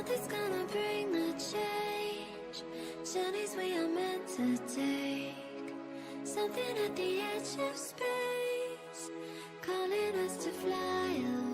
Something's gonna bring the change. Journeys we are meant to take. Something at the edge of space, calling us to fly away.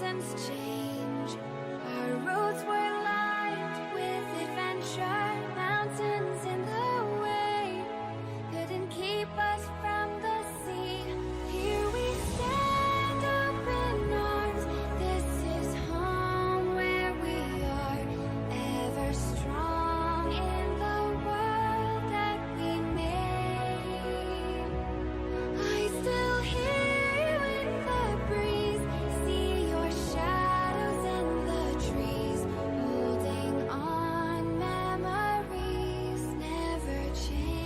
seasons change. Our roads were lined with adventure, mountains in the way couldn't keep us from the sea. Here we stand, open arms. This is home where we are, ever strong in the world that we made. I still hear you in the breeze, see your shadows in the trees, holding on, memories never change.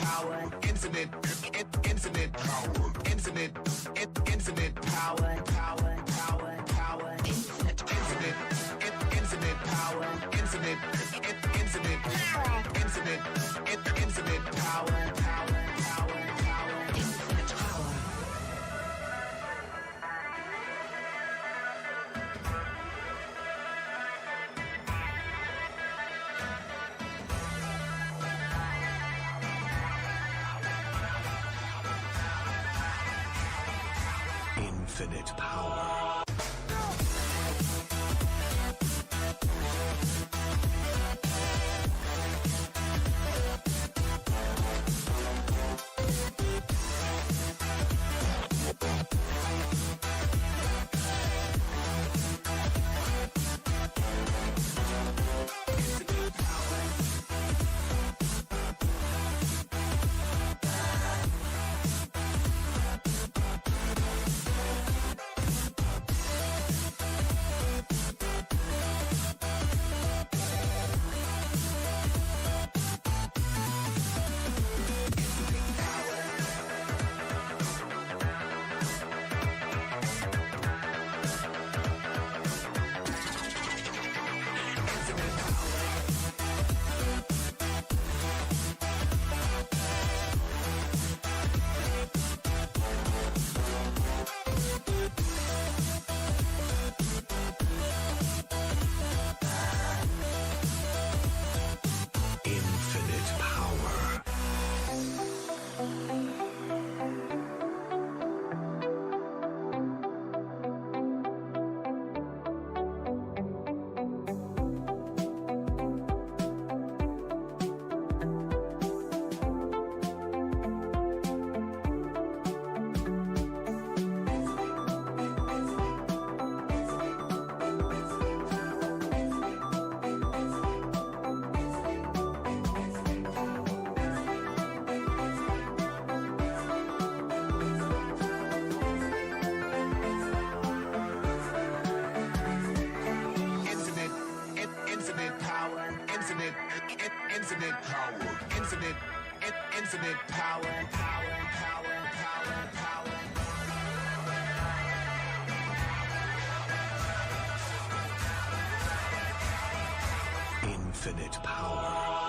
power, infinite, infinite power, infinite, infinite power, power, power, power, infinite, infinite, infinite power, infinite, infinite power, infinite, infinite power, power, power, power, infinite power. Infinite power. Infinite power, infinite, infinite power, power, power, power, power. Infinite power.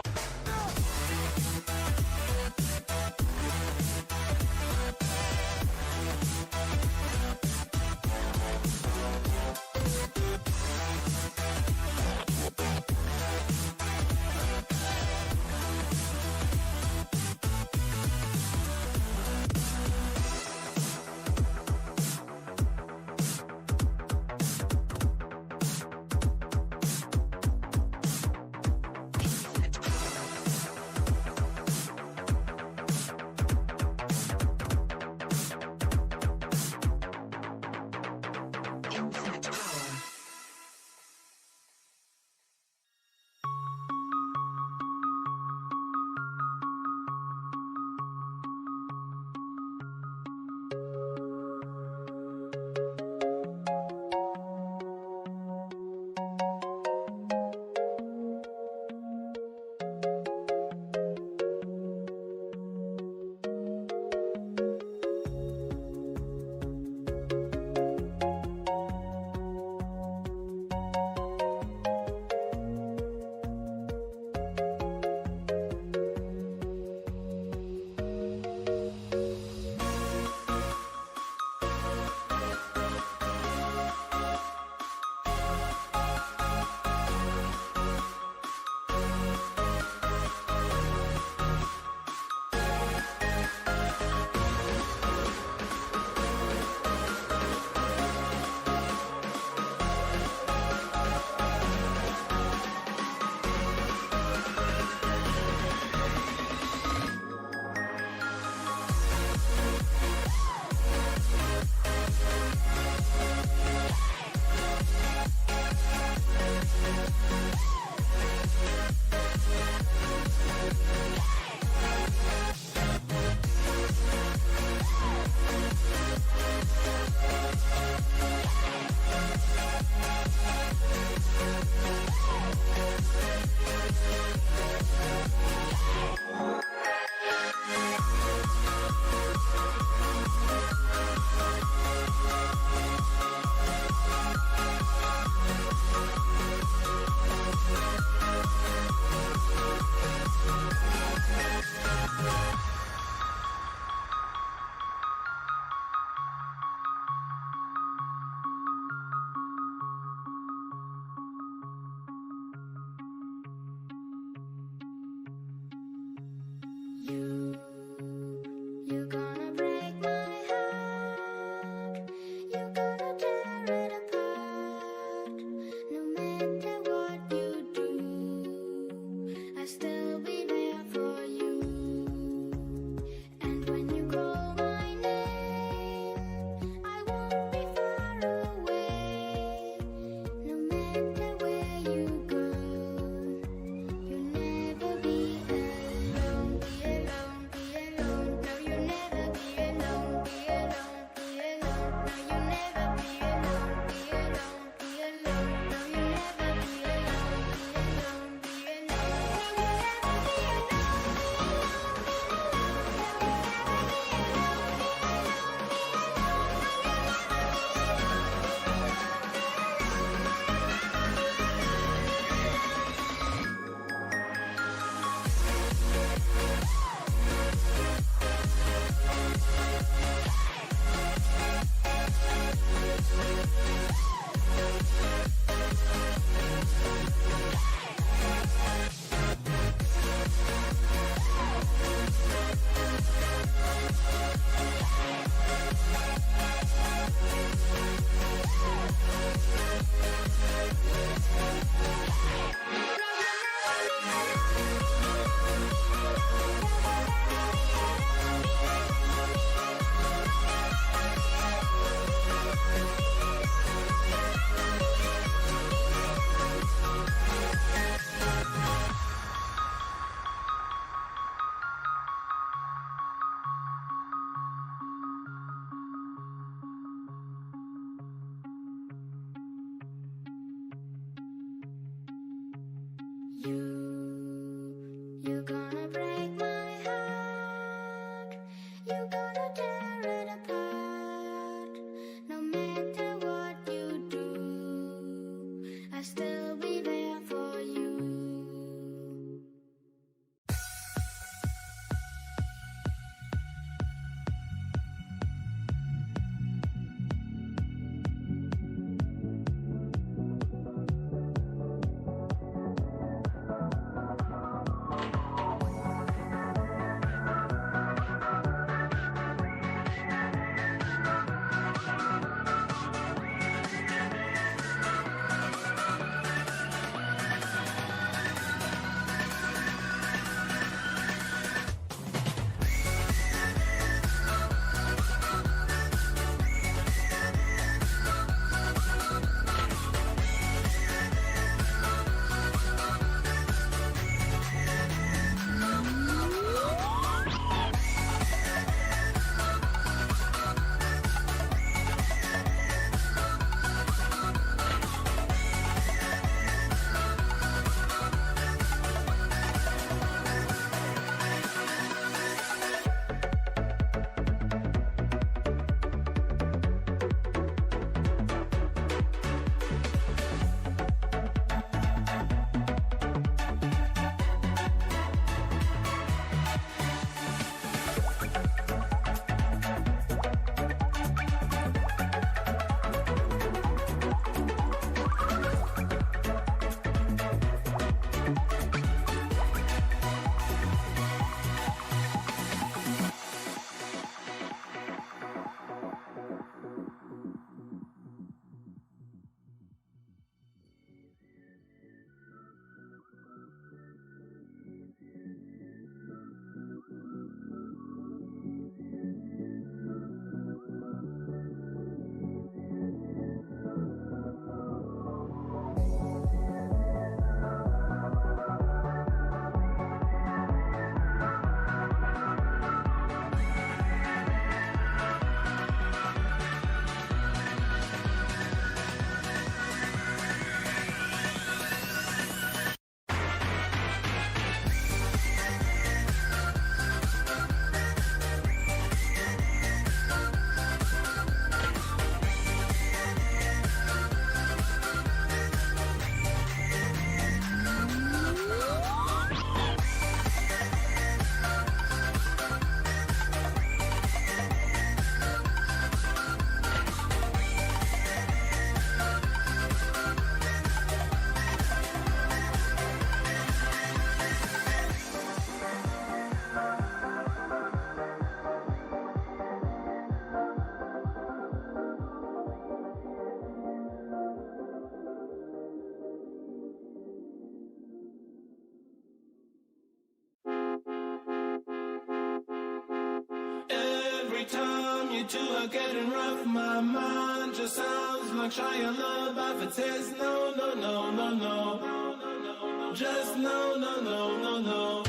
time you two are getting rough, my mind just sounds like Shia LaBeouf. It says no, no, no, no, no. Just no, no, no, no, no.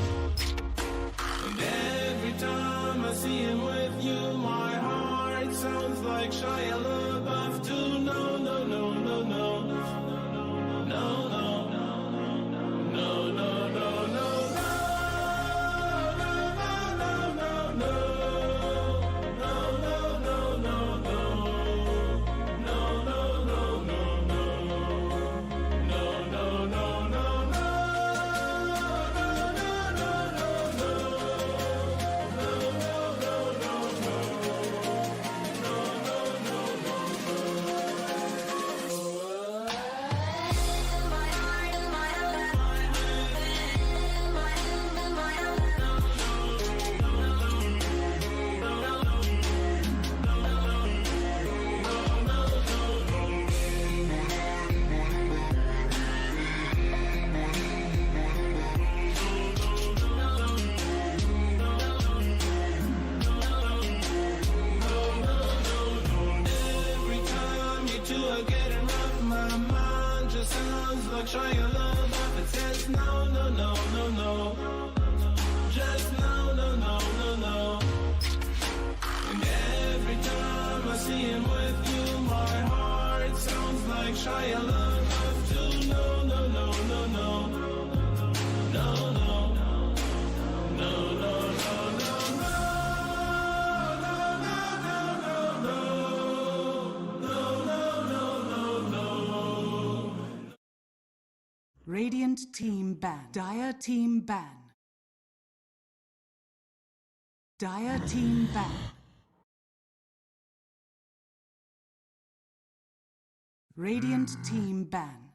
And every time I see him with you, my heart sounds like Shia LaBeouf too. No, no, no, no, no. No, no, no, no, no, no, no. Shia LaBeouf, it says no, no, no, no, no. Just no, no, no, no, no. And every time I see him with you, my heart sounds like Shia LaBeouf too. No, no, no, no, no. No, no, no, no, no, Radiant team ban. Dire team ban. Dire team ban. Radiant team ban.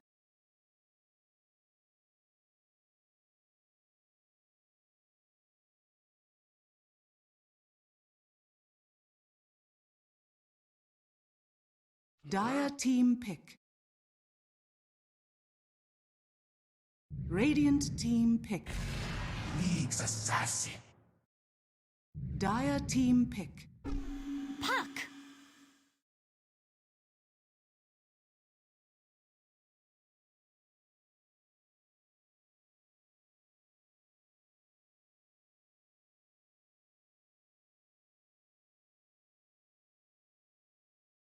Dire team pick. Radiant team pick. League's assassin. Dire team pick. Puck!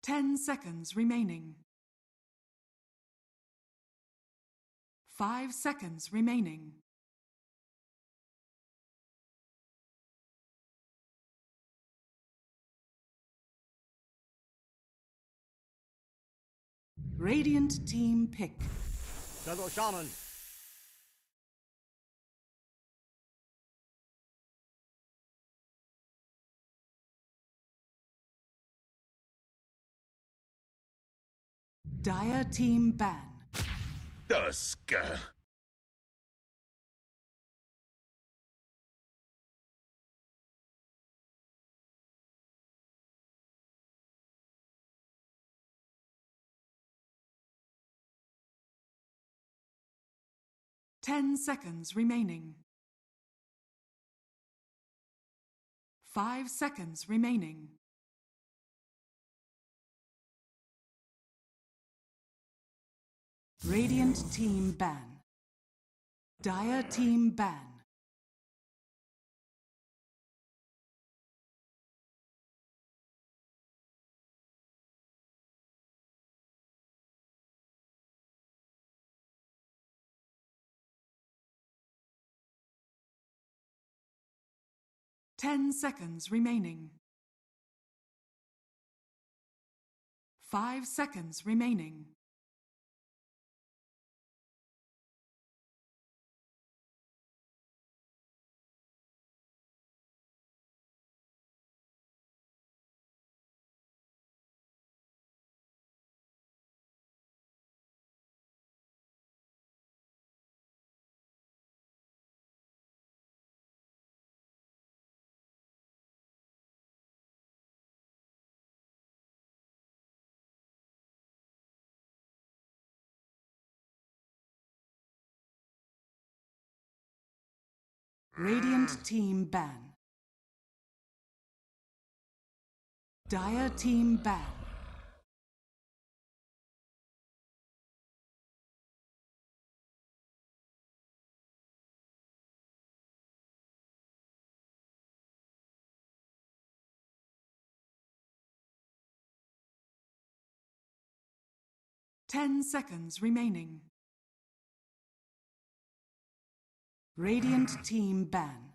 Ten seconds remaining. 5 seconds remaining. Radiant team pick. Fellow Shaman. Dire team ban. Dusk. 10 seconds remaining. 5 seconds remaining. Radiant team ban. Dire team ban. Ten seconds remaining. 5 seconds remaining. Radiant team ban. Dire team ban. Ten seconds remaining. Radiant team ban.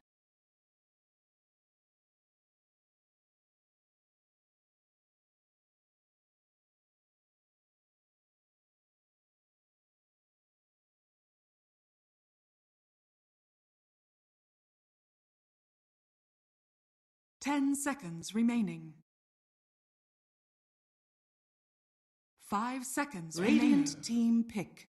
Ten seconds remaining. 5 seconds. Radiant team pick.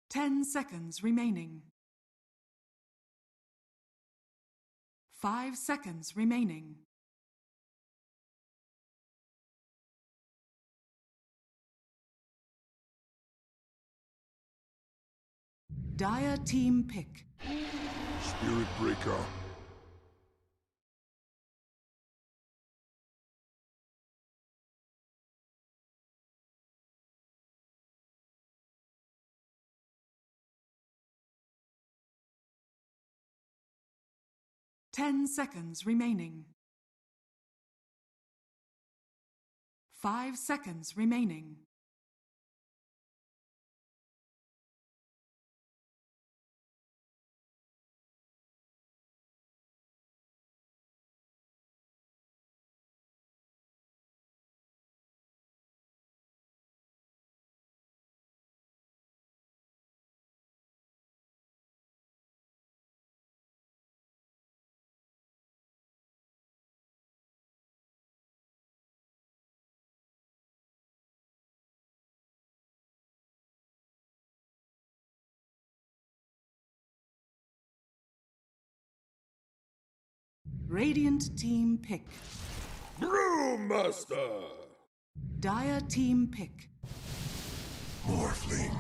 Ten seconds remaining. 5 seconds remaining. Dire team pick. Spirit Breaker. Ten seconds remaining. 5 seconds remaining. Radiant team pick. Brewmaster. Dire team pick. Morphling.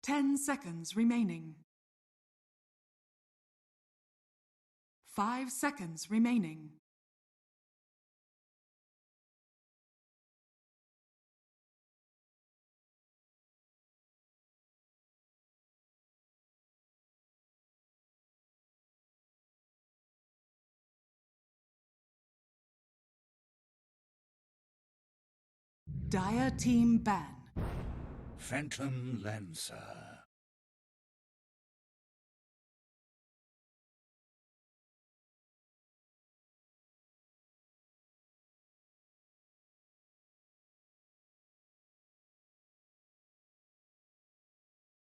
Ten seconds remaining. 5 seconds remaining. Dire team ban. Phantom Lancer.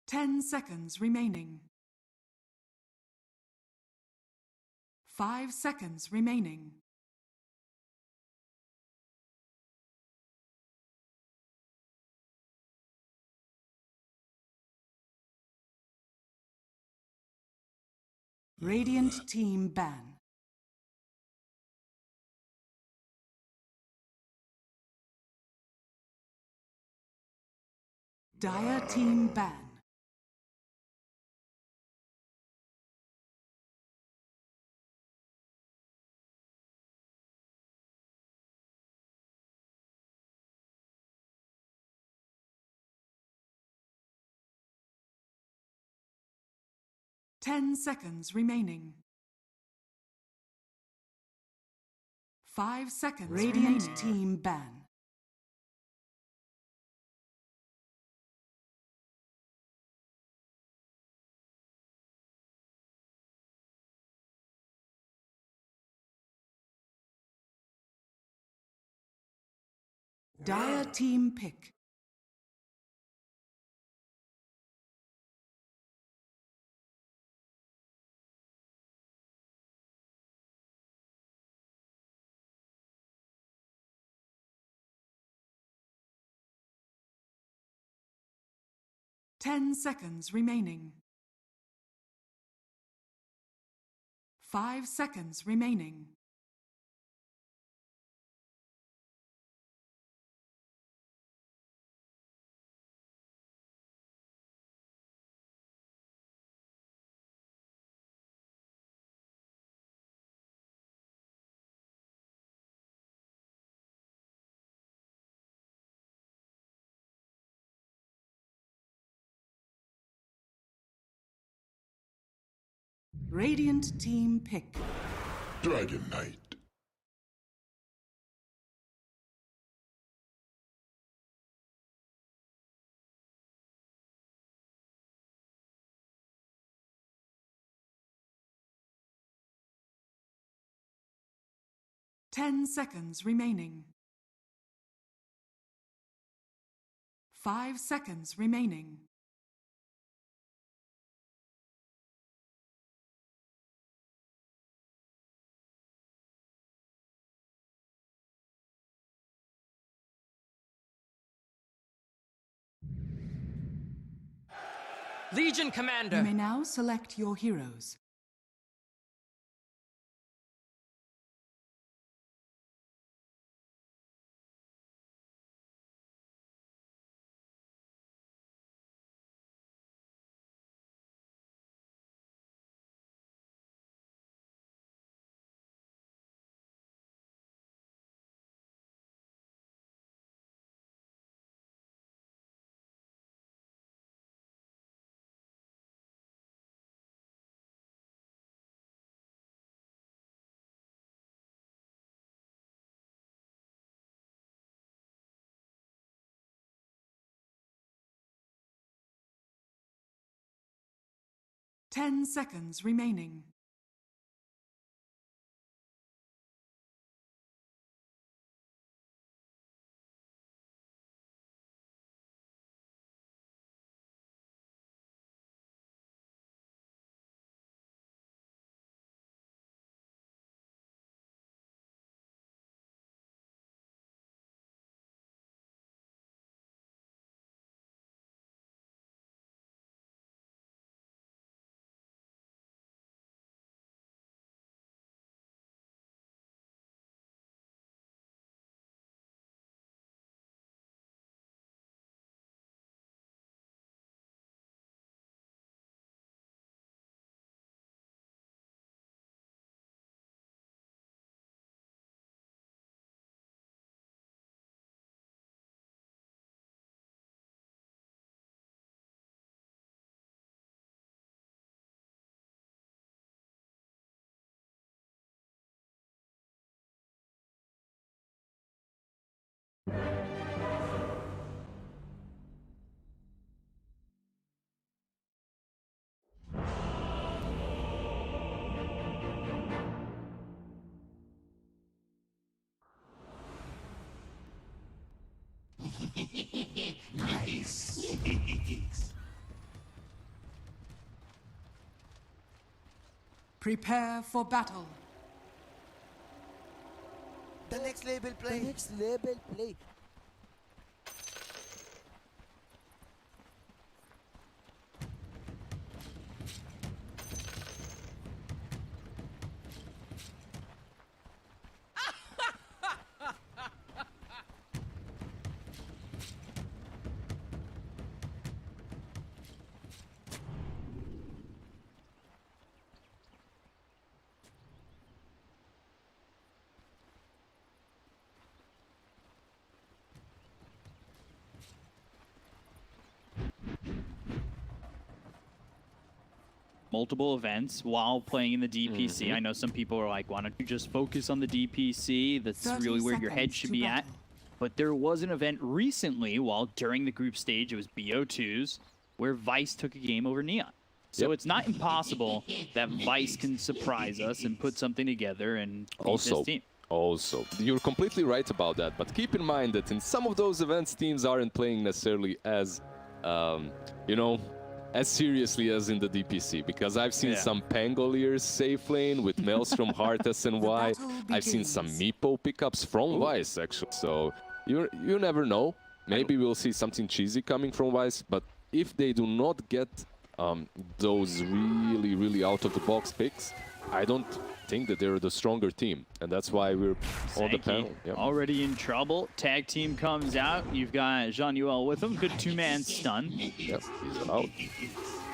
Ten seconds remaining. 5 seconds remaining. Radiant team ban. Dire team ban. Ten seconds remaining. 5 seconds. Radiant team ban. Dire team pick. 10 seconds remaining. 5 seconds remaining. Radiant team pick. Dragon Knight. Ten seconds remaining. 5 seconds remaining. Legion Commander! You may now select your heroes. Ten seconds remaining. Nice. Prepare for battle. The next label play. The next label play. multiple events while playing in the DPC. I know some people are like, why don't you just focus on the DPC? That's 30 really where your head seconds should to be at. battle. But there was an event recently while during the group stage, it was BO2s, where Vice took a game over Neon. So it's not impossible that Vice can surprise us and put something together and beat this team. Also, you're completely right about that, but keep in mind that in some of those events, teams aren't playing necessarily as, you know, as seriously as in the DPC, because I've seen some Pangoliers safe lane with Maelstrom, Heart, SNY. I've seen some Meepo pickups from Vice, actually. So you never know. Maybe we'll see something cheesy coming from Vice, but if they do not get those really out-of-the-box picks, I don't think that they're the stronger team, and that's why we're on the panel. Yep. Already in trouble. Tag team comes out. You've got Jean-Yuel with him. Good two-man stun. Yep, he's out.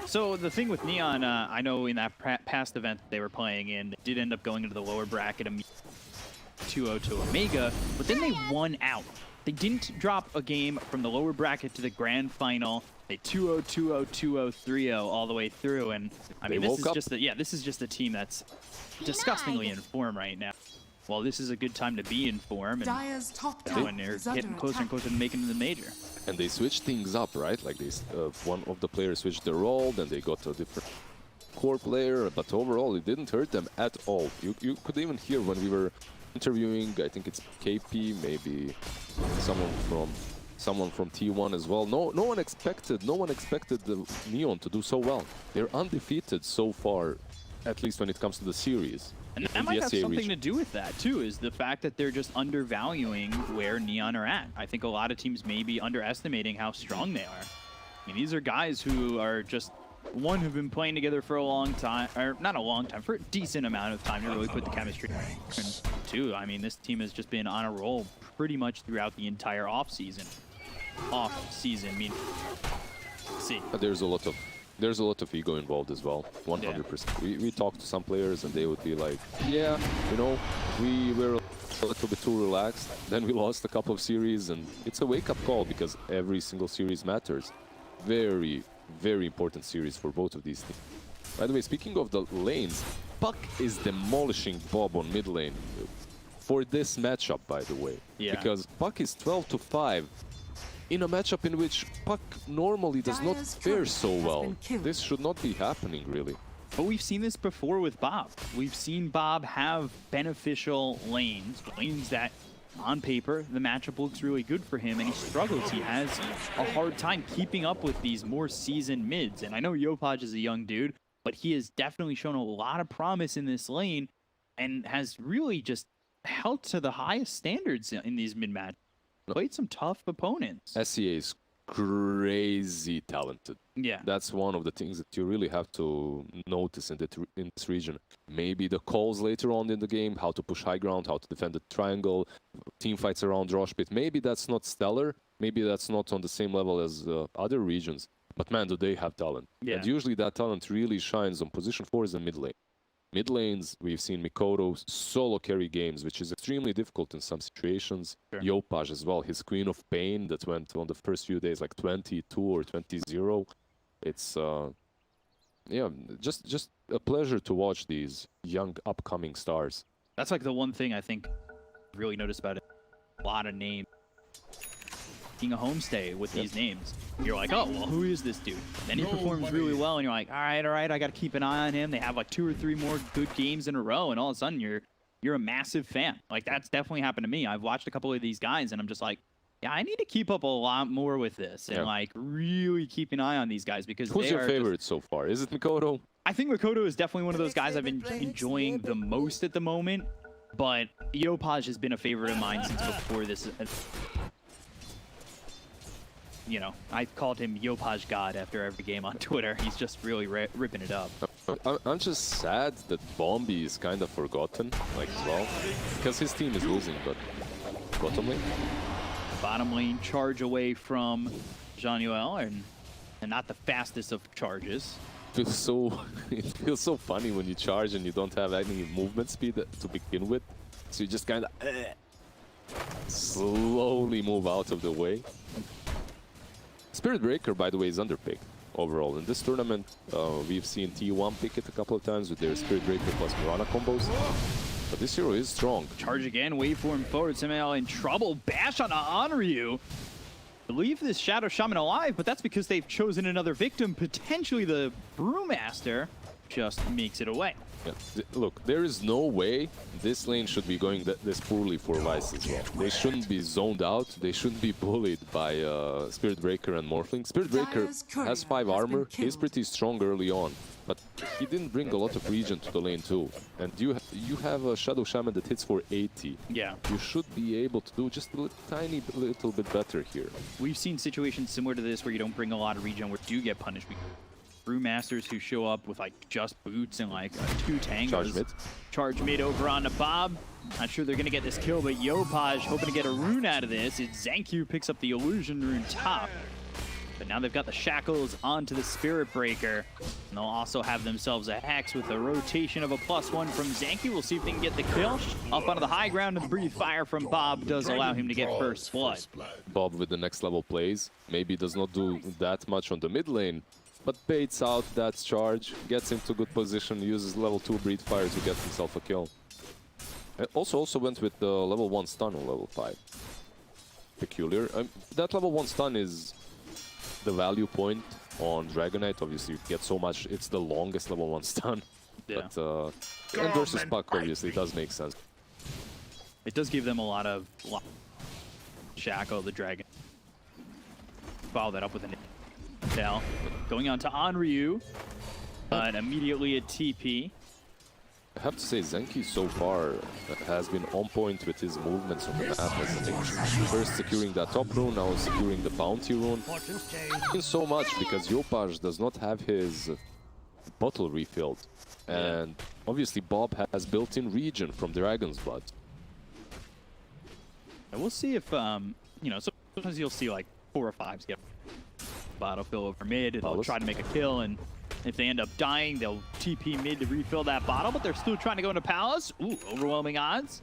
So the thing with Neon, I know in that past event they were playing in, they did end up going into the lower bracket 2-0 to Omega, but then they won out. They didn't drop a game from the lower bracket to the grand final. They 2-0, 2-0, 2-0, 3-0 all the way through, and I mean this is just a team that's disgustingly in form right now. Well, this is a good time to be in form, and Dire's top tower when they're is under getting closer and attack. closer to making it to the major. And they switched things up, right? Like they, one of the players switched their role, then they got a different core player, but overall it didn't hurt them at all. You could even hear when we were interviewing, I think it's KP, maybe someone from T1 as well. No one expected the Neon to do so well. They're undefeated so far, at least when it comes to the series. And that might have something to do with that, too, is the fact that they're just undervaluing where Neon are at. I think a lot of teams may be underestimating how strong they are. I mean, these are guys who are just, one, who've been playing together for a long time, or not a long time, for a decent amount of time to really put the chemistry. And two, I mean, this team has just been on a roll pretty much throughout the entire off-season. I mean, see. There's a lot of ego involved as well, 100%. We talked to some players and they would be like, yeah, you know, we were a little bit too relaxed. Then we lost a couple of series, and it's a wake-up call because every single series matters. Very, very important series for both of these teams. By the way, speaking of the lanes, Puck is demolishing Bob on mid lane for this matchup, by the way. Yeah. Because Puck is 12-5. In a matchup in which Puck normally does not fare so well. This should not be happening, really. But we've seen this before with Bob. We've seen Bob have beneficial lanes that, on paper, the matchup looks really good for him, and he struggles. He has a hard time keeping up with these more seasoned mids. And I know Yopaj is a young dude, but he has definitely shown a lot of promise in this lane and has really just held to the highest standards in these mid-matches. Played some tough opponents. SCA is crazy talented. Yeah. That's one of the things that you really have to notice in this region. Maybe the calls later on in the game, how to push high ground, how to defend the triangle, team fights around Rosh Pit. Maybe that's not stellar. Maybe that's not on the same level as other regions. But man, do they have talent. Yeah. And usually that talent really shines on position 4s and mid lane. Mid lanes, we've seen Mikoto solo carry games, which is extremely difficult in some situations. Sure. Yopaj as well, his Queen of Pain that went on the first few days like 22 or 20-0. It's, yeah, just a pleasure to watch these young upcoming stars. That's like the one thing I think I've really noticed about it. A lot of names. Being a homestay with these names. You're like, oh, well, who is this dude? Then he performs really well, and you're like, all right, I got to keep an eye on him. They have like 2 or 3 more good games in a row, and all of a sudden you're a massive fan. Like, that's definitely happened to me. I've watched a couple of these guys, and I'm just like, yeah, I need to keep up a lot more with this and like really keep an eye on these guys because who's your favorite so far? Is it Mikoto? I think Mikoto is definitely one of those guys I've been enjoying the most at the moment, but Yopaj has been a favorite of mine since before this. You know, I called him Yopaj God after every game on Twitter. He's just really ripping it up. I'm just sad that Bombi is kind of forgotten, like, as well, because his team is losing, but bottom lane. Bottom lane charge away from Jean-Yuel, and not the fastest of charges. It feels so funny when you charge and you don't have any movement speed to begin with, so you just kind of slowly move out of the way. Spirit Breaker, by the way, is underpicked overall. In this tournament, we've seen T1 pick it a couple of times with their Spirit Breaker plus Mirana combos. But this hero is strong. Charge again, waveform forward, somehow in trouble. Bash on Onryu. Leave this Shadow Shaman alive, but that's because they've chosen another victim, potentially the Brewmaster. just makes it away. Yeah. Look, there is no way this lane should be going this poorly for Vice as well. They shouldn't be zoned out. They shouldn't be bullied by Spirit Breaker and Morphling. Spirit Breaker has 5 armor. He's pretty strong early on, but he didn't bring a lot of regen to the lane too. And you have a Shadow Shaman that hits for 80. Yeah. You should be able to do just a tiny little bit better here. We've seen situations similar to this where you don't bring a lot of regen where you get punished. Brewmasters who show up with like just boots and like 2 tangos. Charge mid over onto Bob. Not sure they're gonna get this kill, but Yopaj hoping to get a rune out of this. It's Zanku picks up the illusion rune top. But now they've got the shackles onto the Spirit Breaker. And they'll also have themselves a Hex with a rotation of a +1 from Zanku. We'll see if they can get the kill. Up onto the high ground, and the Breathe Fire from Bob does allow him to get first blood. Bob with the next level plays. Maybe does not do that much on the mid lane, but baits out that charge, gets into good position, uses level 2 Breathe Fire to get himself a kill. Also went with the level 1 stun on level 5. Peculiar. That level 1 stun is the value point on Dragon Knight. Obviously, you get so much. It's the longest level 1 stun. Yeah. But and versus Puck, obviously, it does make sense. It does give them a lot of Shackle, the dragon. Follow that up with an Intel. Going on to Onryu, but immediately a TP. I have to say, Zenki so far has been on point with his movements on the map. I think first securing that top rune, now securing the bounty rune. So much because Yopaj does not have his bottle refilled. And obviously Bob has built-in regen from Dragon's Blood. And we'll see if, you know, sometimes you'll see like 4 or 5s get bottle fill over mid, and they'll try to make a kill, and if they end up dying, they'll TP mid to refill that bottle, but they're still trying to go into Palace. Ooh, overwhelming odds.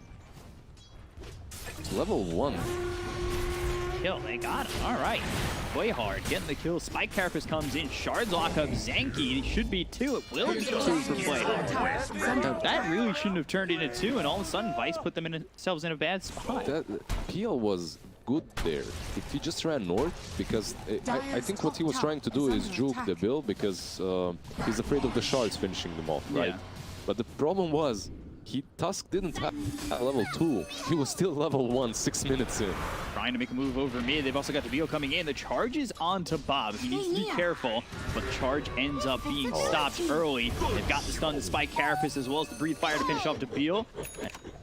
It's level 1. Kill, they got him. All right. Way hard, getting the kill. Spike Carapace comes in. Shards lock up Zanki. It should be 2. It will be 2 for play. That really shouldn't have turned into 2, and all of a sudden, Vice put themselves in a bad spot. That PL was good there. If he just ran north, because I think what he was trying to do is juke the Bill, because he's afraid of the shards finishing them off, right? Yeah. But the problem was, Tusk didn't have a level 2. He was still level 1 6 minutes in. Trying to make a move over mid. They've also got the Beal coming in. The charge is onto Bob. He needs to be careful, but the charge ends up being stopped early. They've got the stun to Spike Carapace as well as the Breathe Fire to finish off the Beal.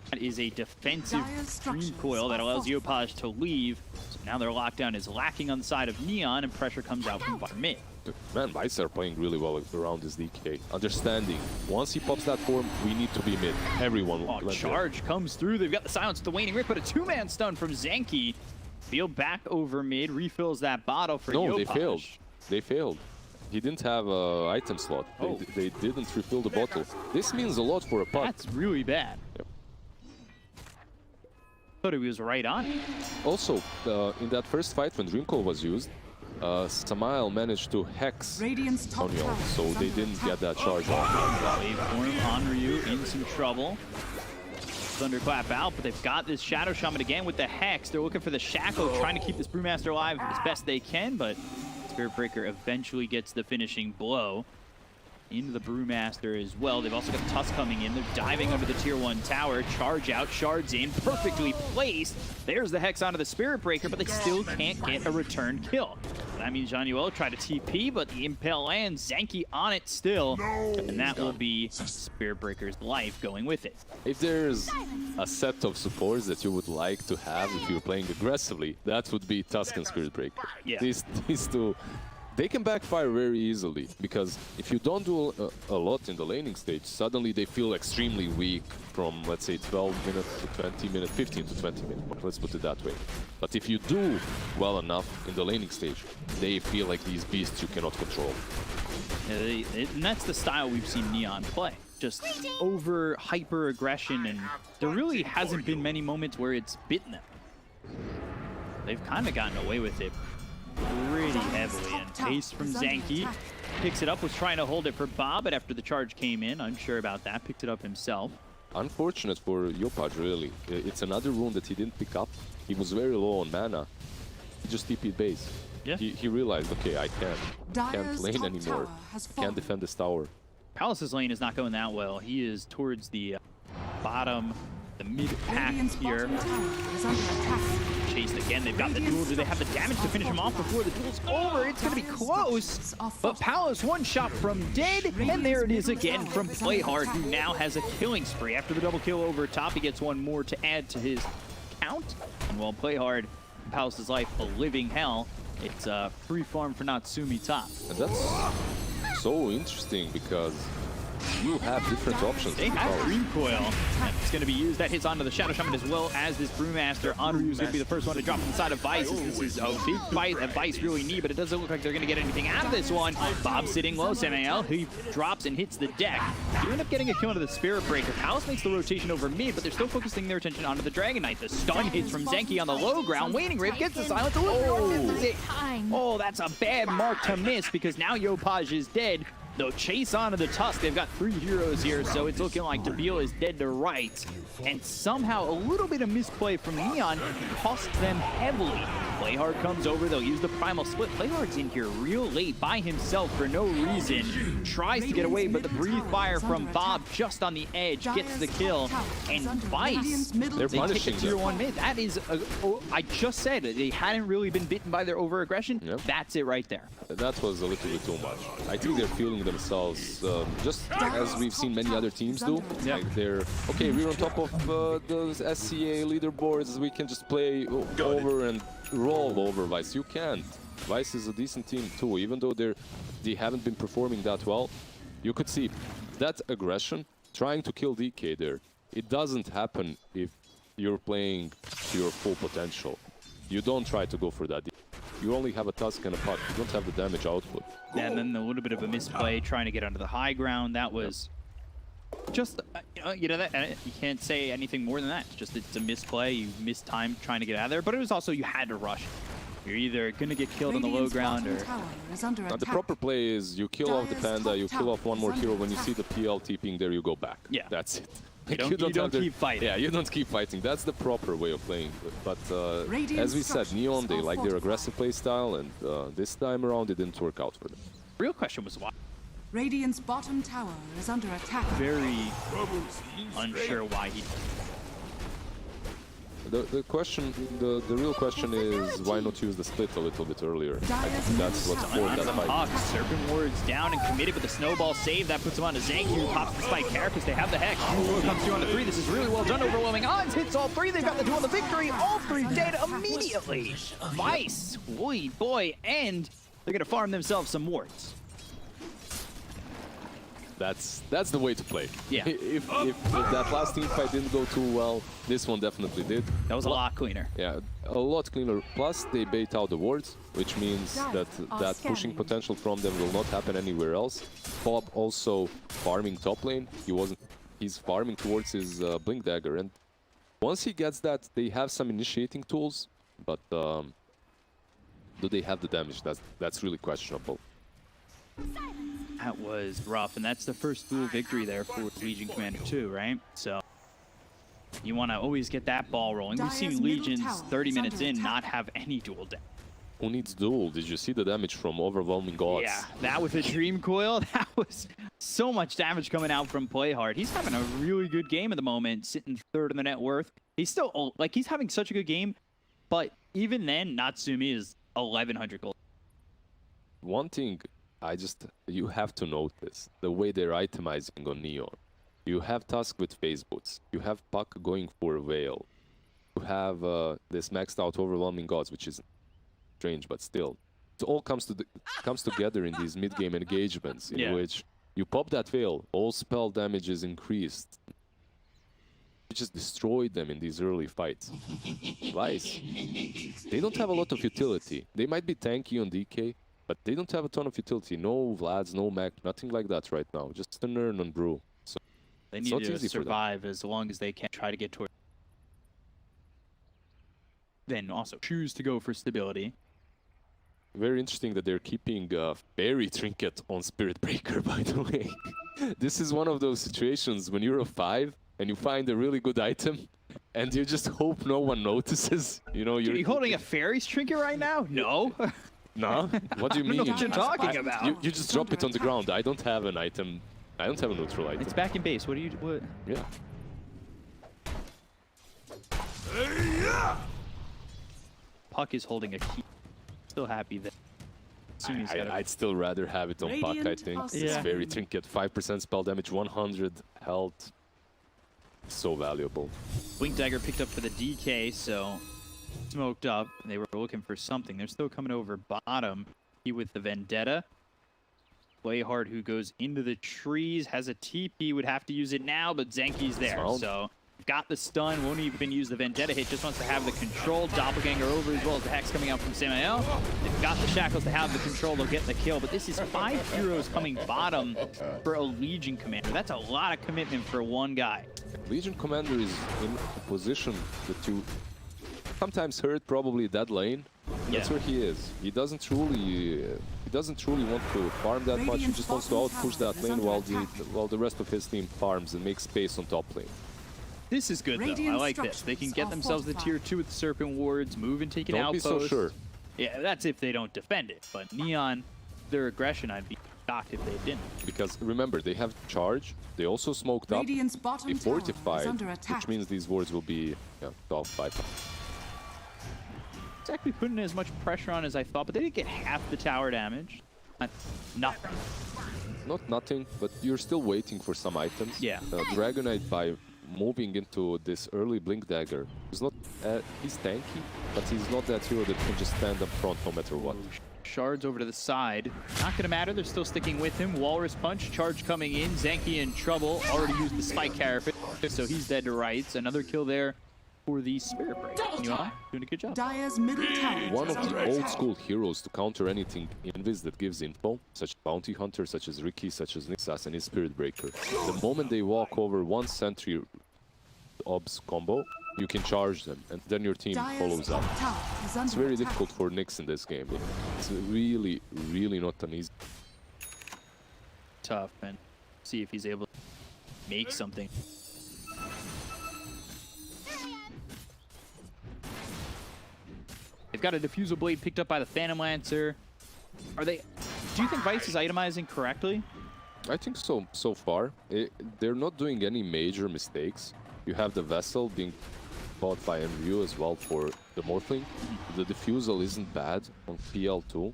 That is a defensive recoil that allows Yopaj to leave. So now their lockdown is lacking on the side of Neon, and pressure comes out from bottom mid. Man, Vice are playing really well around this DK. Understanding, once he pops that form, we need to be mid. Everyone will charge comes through. They've got the silence to Waning Rick, but a 2-man stun from Zanki. Beal back over mid, refills that bottle for Yopaj. No, they failed. They failed. He didn't have an item slot. They didn't refill the bottle. This means a lot for a puck. That's really bad. Yep. Thought he was right on it. Also, in that first fight when Dreamcall was used, Samael managed to hex Tonyo, so they didn't get that charge off. Wave form, Onryu in some trouble. Thunderclap out, but they've got this Shadow Shaman again with the Hex. They're looking for the Shackle, trying to keep this Brewmaster alive as best they can, but Spirit Breaker eventually gets the finishing blow into the Brewmaster as well. They've also got Tusk coming in. They're diving under the tier 1 tower. Charge out, shards in, perfectly placed. There's the Hex onto the Spirit Breaker, but they still can't get a return kill. That means Januel tried to TP, but the Impale lands. Zanki on it still, and that will be Spirit Breaker's life going with it. If there's a set of supports that you would like to have if you're playing aggressively, that would be Tusk and Spirit Breaker. Yeah. These two, they can backfire very easily, because if you don't do a lot in the laning stage, suddenly they feel extremely weak from, let's say, 12 minutes to 20 minutes, 15 to 20 minutes, let's put it that way. But if you do well enough in the laning stage, they feel like these beasts you cannot control. And that's the style we've seen Neon play. Just over hyper aggression, and there really hasn't been many moments where it's bitten them. They've kind of gotten away with it pretty heavily, and pace from Zanki picks it up, was trying to hold it for Bob, but after the charge came in, unsure about that, picked it up himself. Unfortunate for Yopaj, really. It's another rune that he didn't pick up. He was very low on mana. He just TP'd base. Yeah. He realized, okay, I can't lane anymore. Can't defend this tower. Palace's lane is not going that well. He is towards the bottom, the mid pack here. Bottom tower is under attack. Chased again. They've got the duel. Do they have the damage to finish him off before the duel's over? It's going to be close. But Palace one shot from dead. And there it is again from Playhard, who now has a killing spree. After the double kill over top, he gets one more to add to his count. And while Playhard, Palace's life a living hell, it's a free farm for Natsumi top. And that's so interesting because you have different options. They have Dream Coil. It's going to be used. That hits onto the Shadow Shaman as well as this Brewmaster. Anryu's going to be the first one to drop inside of Vice. This is a big fight that Vice really need, but it doesn't look like they're going to get anything out of this one. Bob sitting low. Samael, he drops and hits the deck. You end up getting a kill into the Spirit Breaker. Palace makes the rotation over mid, but they're still focusing their attention onto the Dragon Knight. The stun hits from Zenki on the low ground. Waning Rave gets the silence. Oh, that's a bad mark to miss because now Yopaj is dead. They'll chase onto the Tusk. They've got 3 heroes here, so it's looking like Dabil is dead to rights. And somehow a little bit of misplay from Neon cost them heavily. Playhard comes over. They'll use the Primal Split. Playhard's in here real late by himself for no reason. Tries to get away, but the Breathe Fire from Bob just on the edge gets the kill. And Vice, They're they punishing take it 0-1 mid. That is, I just said it. They hadn't really been bitten by their over-aggression. Yep. That's it right there. That was a little bit too much. I think they're feeling themselves just as we've seen many other teams do. Like they're, okay, we're on top of those SCA leaderboards. We can just play over and roll over Vice. You can't. Vice is a decent team too, even though they haven't been performing that well. You could see that aggression, trying to kill DK there. It doesn't happen if you're playing to your full potential. You don't try to go for that. You only have a Tusk and a pot. You don't have the damage output. And then a little bit of a misplay trying to get onto the high ground. That was just, you know that you can't say anything more than that. It's a misplay. You missed time trying to get out of there. But it was also, you had to rush. You're either going to get killed on the low ground or... The proper play is you kill off the Panda, you kill off one more hero. When you see the PL TPing there, you go back. Yeah. That's it. You don't keep fighting. Yeah, you don't keep fighting. That's the proper way of playing. But as we said, Neon, they like their aggressive play style, and this time around it didn't work out for them. Real question was why. Radiant's bottom tower is under attack. Very unsure why he... The question, the real question is why not use the split a little bit earlier? I think that's what's for that fight. Serpent Ward's down and committed with the snowball save. That puts him on to Zank, who pops the spike Carapace. They have the Hex. Comes through on the 3. This is really well done. Overwhelming odds. Hits all 3. They've got the 2 on the victory. All 3 dead immediately. Vice, boy, and they're going to farm themselves some wards. That's the way to play. Yeah. If that last team fight didn't go too well, this one definitely did. That was a lot cleaner. Yeah, a lot cleaner. Plus, they bait out the wards, which means that pushing potential from them will not happen anywhere else. Bob also farming top lane. He's farming towards his Blink Dagger, and once he gets that, they have some initiating tools, but do they have the damage? That's really questionable. That was rough, and that's the first dual victory there for Legion Commander 2, right? So you want to always get that ball rolling. We've seen Legions 30 minutes in not have any dual damage. Who needs duel? Did you see the damage from Overwhelming Gods? Yeah, that with a Dream Coil, that was so much damage coming out from Playhard. He's having a really good game at the moment, sitting 3rd in the net worth. He's still, like, he's having such a good game, but even then, Natsumi is 1,100 gold. One thing you have to notice the way they're itemizing on Neon. You have Tusk with Phase Boots. You have Puck going for a Veil. You have this maxed out Overwhelming Gods, which is strange, but still. It all comes together in these mid-game engagements in which you pop that Veil, all spell damage is increased. You just destroyed them in these early fights. Vice, they don't have a lot of utility. They might be tanky on DK, but they don't have a ton of utility. No Vlads, no Mac, nothing like that right now. Just a Nern on Brew. So they need to survive as long as they can, try to get toward. Then also choose to go for stability. Very interesting that they're keeping Fairy Trinket on Spirit Breaker, by the way. This is one of those situations when you're a 5 and you find a really good item and you just hope no one notices. You know, you're holding a Fairy's Trinket right now? No. No? What do you mean? I don't know what you're talking about. You just drop it on the ground. I don't have an item I don't have a neutral item. It's back in base. What do you... What? Yeah. Puck is holding a key. Still happy that... I'd still rather have it on Puck, I think. It's Yeah. very trinket. 5% spell damage, 100 health. So valuable. Blink Dagger picked up for the DK, so smoked up. They were looking for something. They're still coming over bottom. He with the Vendetta. Playhard, who goes into the trees, has a TP, would have to use it now, but Zenki's there. Sound. So got the stun, won't even use the Vendetta hit, just wants to have the control. Doppelganger over as well as the Hex coming out from Samael. They've got the Shackles to have the control, they'll get the kill, but this is 5 heroes coming bottom for a Legion Commander. That's a lot of commitment for one guy. Legion Commander is in a position to sometimes hurt probably that lane. That's Yeah. where he is. He doesn't truly want to farm that much. He just wants to outpush that lane while the rest of his team farms and makes space on top lane. This is good, though. I Radiant like this. They can get structures themselves the are tier 2 with the Serpent Wards, move and take an Don't outpost. be so sure. Yeah, that's if they don't defend it. But Neon, their aggression, I'd be shocked if they didn't. Because remember, they have charge. They also smoked up. Radiant's bottom They tower is fortified, under attack. which means these wards will be solved by. It's actually putting as much pressure on as I thought, but they didn't get half the tower damage. Nothing. Not nothing, but you're still waiting for some items. Yeah. Dragonite, by moving into this early Blink Dagger, is not. He's tanky, but he's not that hero that can just stand up front no matter what. Shards over to the side. Not going to matter. They're still sticking with him. Walrus Punch. Charge coming in. Zenki in trouble. Already used the Spike Carrot, so he's dead to rights. Another kill there for the Spirit Break. Yuan, doing a good job. Dire's middle tower One is of under the old attack. school heroes to counter anything invis that gives info, such as Bounty Hunter, such as Ricky, such as Nixas, and his Spirit Breaker. The moment they walk over one sentry obs combo, you can charge them, and then your team Dire's follows up. top tower is under It's very attack. difficult for Nyx in this game. It's really, really not an easy. Tough, and see if he's able to make something. They've got a Diffusal Blade picked up by the Phantom Lancer. Are they... Do you think Vice is itemizing correctly? I think so far. They're not doing any major mistakes. You have the Vessel being bought by MVU as well for the Morphling. The Diffusal isn't bad on PL2.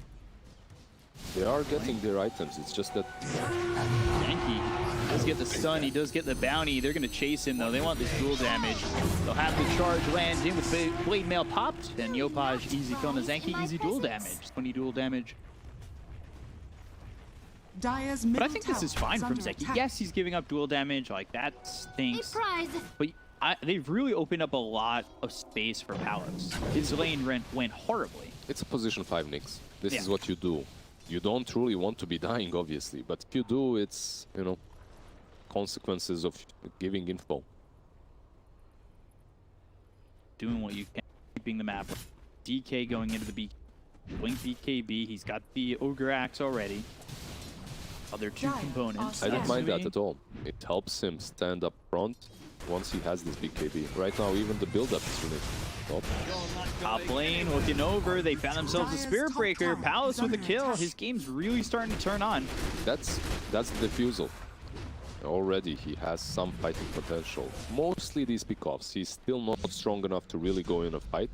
They are getting their items, it's just that... Yankee does get the stun, he does get the bounty. They're going to chase him, though. They want this dual damage. They'll have the charge land in with Blade Mail popped, and Yopaj easy kill on the Zenki, easy dual damage. 20 dual damage. Dire's But middle I think this tower is fine from under Zenki. attack. Yes, he's giving up dual damage, like that stinks. prize. But they've really opened up a lot of space for Palace. His lane went horribly. It's a position 5 Nyx. This Yeah. is what you do. You don't truly want to be dying, obviously, but if you do, it's, you know, consequences of giving info. Doing what you can, keeping the map. DK going into the B. Blink BKB, he's got the Ogre Axe already. Other two Giant components. I don't mind that Sumi. at all. It helps him stand up front once he has this BKB. Right now, even the build-up is really top. Top lane looking over. They found themselves a Dire's Spirit top Breaker. tower Palace is with a under kill. attack. His game's really starting to turn on. That's the Diffusal. Already, he has some fighting potential. Mostly these pickoffs. He's still not strong enough to really go in a fight.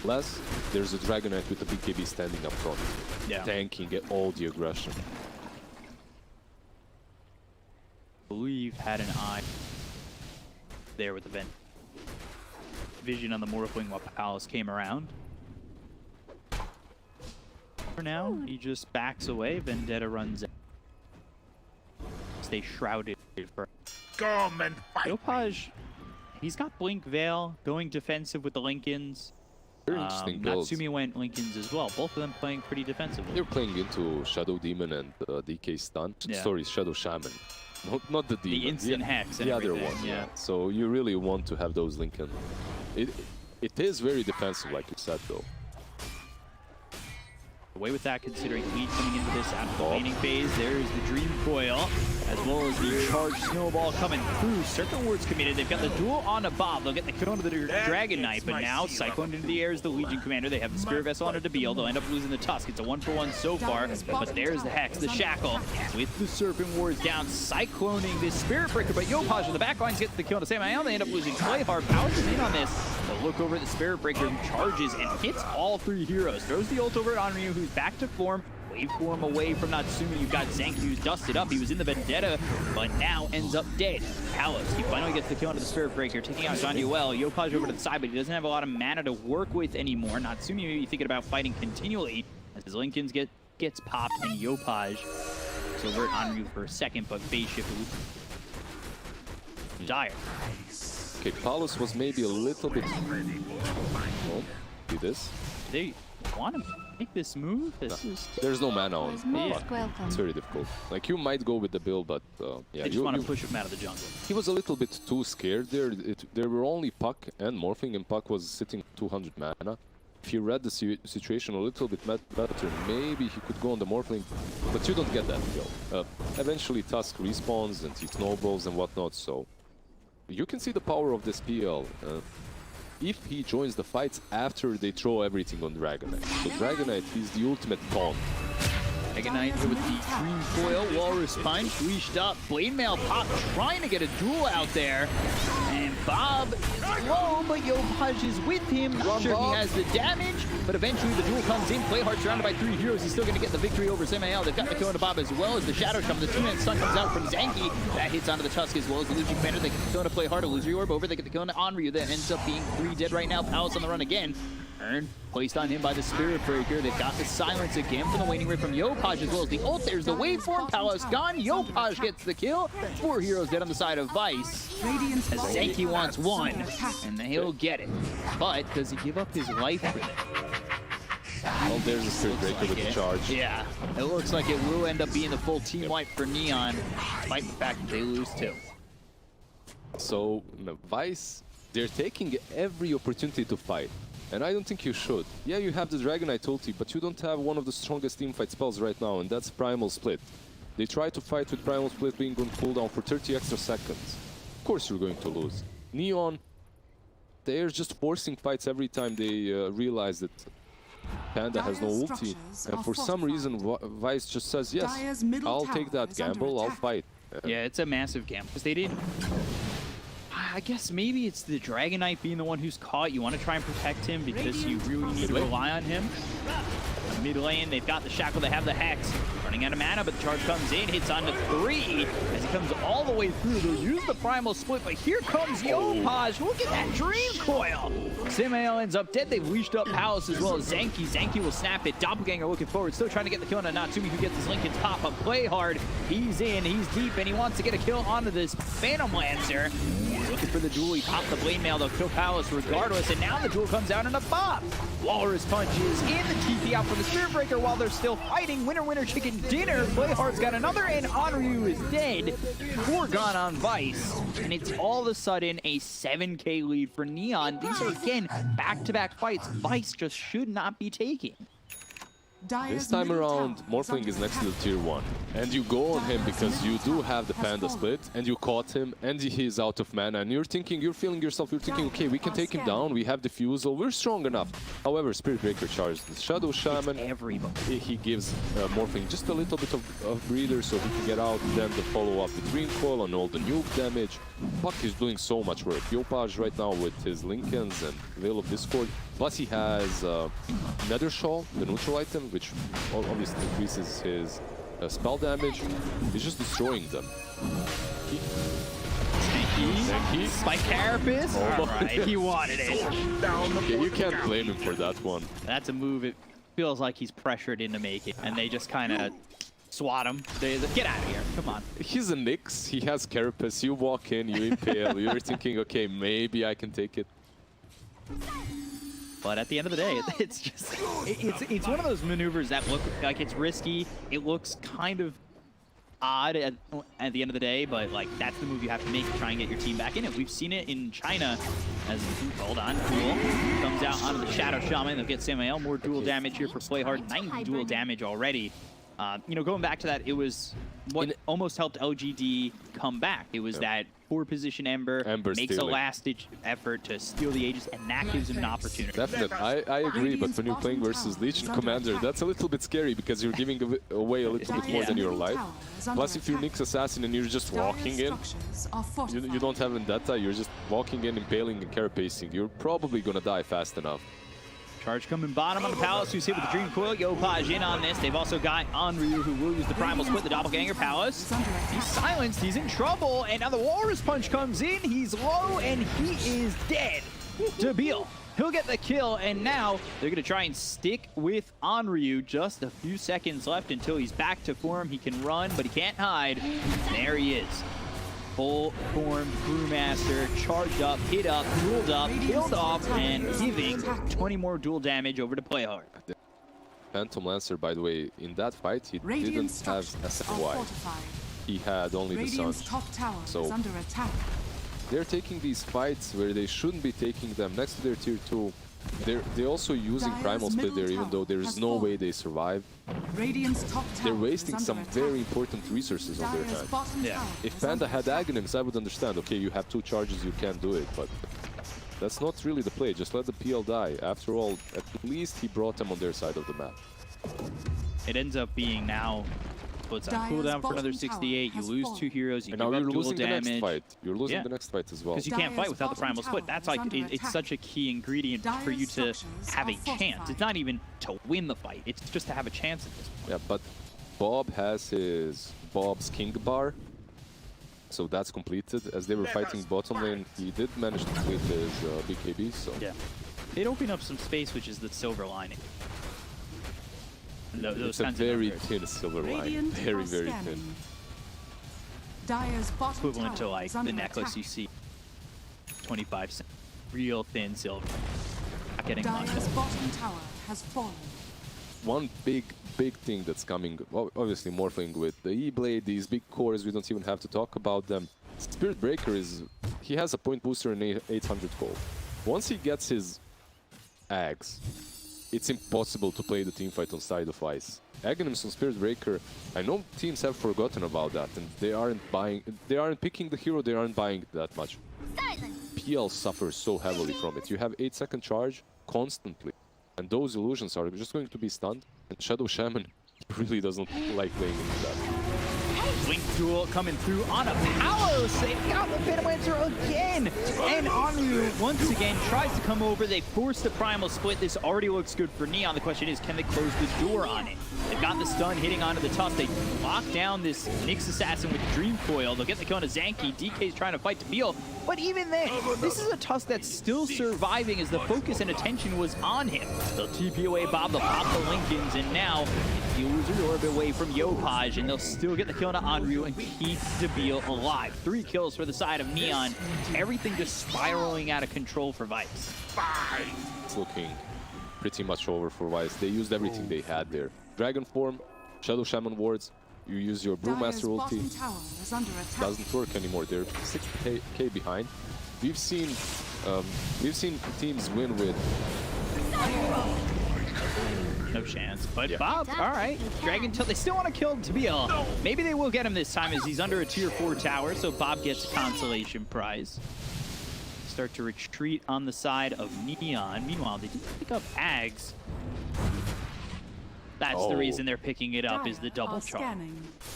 Plus, there's a Dragonite with a BKB standing up front, tanking all the aggression. I believe had an eye there with the vent. Vision on the Morphling while Palace came around. For now, he just backs away. Vendetta runs out. Stay shrouded for... Come and fight. Yopaj, he's got Blink Veil, going defensive with the Lincolns. Very interesting builds. Natsumi went Lincolns as well. Both of them playing pretty defensively. They're playing into Shadow Demon and DK Stun. Yeah. Sorry, Shadow Shaman. Not the Demon. The instant hex and the other everything, one, yeah. So you really want to have those Lincoln. It is very defensive, like you said, though. Away with that, considering Lead coming into this after the laning phase. There is the Dream Coil. as well as the charged snowball coming through. Serpent Ward's committed. They've got the duel on a Bob. They'll get the kill onto the Dragon Knight, but now Cyclone into the air is the Legion Commander. They have the Spirit Vessel onto Debil. They'll end up losing the Tusk. It's a 1-for-1 so far, but there's the Hex, the Shackle, with the Serpent Wards down, cycloning this Spirit Breaker, but Yopaj with the backlines gets the kill to Samael. They end up losing Playhard. Powers is in on this. They'll look over at the Spirit Breaker, who charges and hits all 3 heroes. Throws the ult over at Onryu, who's back to form. Waveform away from Natsumi. You've got Zenki, who's dusted up. He was in the Vendetta, but now ends up dead. Kalos, he finally gets the kill onto the Spirit Breaker, taking out Janduel. Yopaj over to the side, but he doesn't have a lot of mana to work with anymore. Natsumi may be thinking about fighting continually as his Lincolns gets popped, and Yopaj is over at Onryu for a second, but phase shift Dire. Okay, Paulus was maybe a little bit... Oh, do this. They want to make this move? There's no mana on. Most welcome. It's very difficult. Like, you might go with the build, but yeah, they just want to push him out of the jungle. He was a little bit too scared there. There were only Puck and Morphing, and Puck was sitting 200 mana. If he read the situation a little bit better, maybe he could go on the Morphling, but you don't get that kill. Eventually Tusk respawns and he snowballs and whatnot, so you can see the power of this PL. If he joins the fights after they throw everything on Dragon Knight. So Dragon Knight is the ultimate taunt. Dragon Knight here with the green foil, Walrus Punch, leashed up, Blade Mail Pop trying to get a duel out there. And Bob is low, but Yopaj is with him. Not sure he has the damage, but eventually the duel comes in. Playhard surrounded by 3 heroes. He's still going to get the victory over Samael. They've got the kill into Bob as well as the Shadow Shaman. The 2-man stun comes out from Zenki. That hits onto the Tusk as well as the Legion Commander. They get the kill into Playhard. Illusory Orb over. They get the kill into Onryu. That ends up being 3 dead right now. Palace on the run again. Earn placed on him by the Spirit Breaker. They've got the silence again from the Waning Ray from Yopaj as well as the ult. There's the waveform. Palace gone. Yopaj gets the kill. 4 heroes dead on the side of Vice. As Zenki wants 1, and he'll get it. But does he give up his life for it? Well, there's a Spirit Breaker with the charge. Yeah, it looks like it will end up being the full team wipe for Neon, despite the fact that they lose 2. So, Vice, they're taking every opportunity to fight. And I don't think you should. Yeah, you have the Dragon Knight ulti, but you don't have one of the strongest teamfight spells right now, and that's Primal Split. They try to fight with Primal Split being on cooldown for 30 extra seconds. Of course you're going to lose. Neon, they're just forcing fights every time they realize that Panda has no ulti. And for some reason, Vice just says, yes, I'll take that gamble, I'll fight. Yeah, it's a massive gamble, because they didn't... I guess maybe it's the Dragon Knight being the one who's caught. You want to try and protect him because you really need to rely on him. On mid lane, they've got the Shackle, they have the Hex. Running out of mana, but the charge comes in, hits onto 3. As he comes all the way through, they'll use the Primal Split, but here comes Yopaj. Look at that Dream Coil. Samael ends up dead. They've leashed up Palace as well as Zenki. Zenki will snap it. Doppelganger looking forward, still trying to get the kill on Natsumi, who gets his Lincoln's pop up. Play hard. He's in, he's deep, and he wants to get a kill onto this Phantom Lancer. Looking for the duel, he popped the Blade Mail, they'll kill Palace regardless, and now the duel comes out in a Bob. Walrus punches in the TP out for the Spirit Breaker while they're still fighting. Winner, winner, chicken dinner. Playhard's got another, and Onryu is dead. 4 gone on Vice, and it's all of a sudden a 7k lead for Neon. These are, again, back-to-back fights Vice just should not be taking. This time around, Morphling is next to the tier 1. And you go on him because you do have the Panda split, and you caught him, and he's out of mana, and you're feeling yourself, you're thinking, okay, we can take him down, we have Diffusal, we're strong enough. However, Spirit Breaker charged the Shadow Shaman. He gives Morphling just a little bit of breather so he can get out, then the follow-up with Green Coil and all the nuke damage. Puck is doing so much work. Yopaj right now with his Lincolns and Veil of Discord. Plus he has Nether Shawl, the neutral item, which obviously increases his spell damage. He's just destroying them. Zenki. Spike Carapace. All right, he wanted it. Okay, you can't blame him for that one. That's a move. It feels like he's pressured into making, and they just kind of swat him. Get out of here. Come on. He's a Nyx. He has Carapace. You walk in, you impale. You're thinking, okay, maybe I can take it. But at the end of the day, it's just it's one of those maneuvers that look like it's risky. It looks kind of odd at the end of the day, but like that's the move you have to make to try and get your team back in it. We've seen it in China as hold on, cool. Comes out onto the Shadow Shaman. They'll get Samael more dual damage here for Playhard. 90 dual damage already. You know, going back to that, it was what almost helped LGD come back. It was that 4-position Ember makes stealing. a last-ditch effort to steal the Aegis, and that gives him an opportunity. Definitely, I agree, but when you're playing versus Legion Commander, that's a little bit scary because you're giving away a little bit more than your life. Plus, if you're Nyx Assassin and you're just walking in, you don't have Vendetta, you're just walking in, impaling and carapacing, you're probably gonna die fast enough. Charge coming bottom on the Palace, who's hit with the Dream Coil. Yopaj in on this. They've also got Onryu, who will use the Primal Split, the Doppelganger Palace. He's silenced, he's in trouble, and now the Walrus Punch comes in. He's low, and he is dead. Dabil, he'll get the kill, and now they're going to try and stick with Onryu. Just a few seconds left until he's back to form. He can run, but he can't hide. There he is. Full form Brewmaster, charged up, hit up, dueled up, killed off, and giving 20 more duel damage over to Playhard. Phantom Lancer, by the way, in that fight, he didn't have a second Y. He had only the Sun. So they're taking these fights where they shouldn't be taking them next to their tier 2. They're also using Primal Split there, even though there is no way they survive. They're wasting some very important resources on their hand. Yeah. If Panda had Aghanims, I would understand. Okay, you have 2 charges, you can't do it, but that's not really the play. Just let the PL die. After all, at least he brought them on their side of the map. It ends up being now puts on cooldown for another 68. You lose 2 heroes. You And give now up you're dual losing the damage. next fight. You're losing the next fight as well. Because you can't fight without the Primal Split. That's like, it's such a key ingredient for you to have a chance. It's not even to win the fight. It's just to have a chance at this point. Yeah, but Bob has his Bob's King bar. So that's completed. As they were fighting bottom lane, he did manage to complete his BKB, so... Yeah. They'd open up some space, which is the silver lining. It's a very thin silver line. Very, very thin. Equivalent to like the necklace you see. 25 cents. Real thin silver. Not getting much. Bottom tower has fallen. One big thing that's coming, well, obviously Morphling with the E-Blade, these big cores, we don't even have to talk about them. Spirit Breaker he has a point booster in 800 gold. Once he gets his Aghs, it's impossible to play the teamfight on side of Ice. Aghanims on Spirit Breaker, I know teams have forgotten about that, and they aren't picking the hero, they aren't buying it that much. PL suffers so heavily from it. You have 8-second charge constantly, and those illusions are just going to be stunned, and Shadow Shaman really doesn't like playing into that. Blink Duel coming through on a Palos. They got the Pinwinter again. And Onryu once again tries to come over. They force the Primal Split. This already looks good for Neon. The question is, can they close the door on it? They've got the stun hitting onto the Tusk. They lock down this Nyx Assassin with the Dream Coil. They'll get the kill on Zanki. DK's trying to fight to Beal. But even then, this is a Tusk that's still surviving as the focus and attention was on him. They'll TP away Bob, they'll pop the Lincolns, and now the Wizard Orb away from Yopaj, and they'll still get the kill on Onryu and keep Dabil alive. 3 kills for the side of Neon. Everything just spiraling out of control for Vice. It's looking pretty much over for Vice. They used everything they had there. Dragon Form, Shadow Shaman wards, you use your Brewmaster ulti, doesn't work anymore. They're 60k behind. We've seen teams win with... No chance. But Bob, all right. Dragon Tail, they still want to kill Tabil. Maybe they will get him this time as he's under a tier 4 tower, so Bob gets a consolation prize. Start to retreat on the side of Neon. Meanwhile, they did pick up Aghs. That's the reason they're picking it up, is the double charge.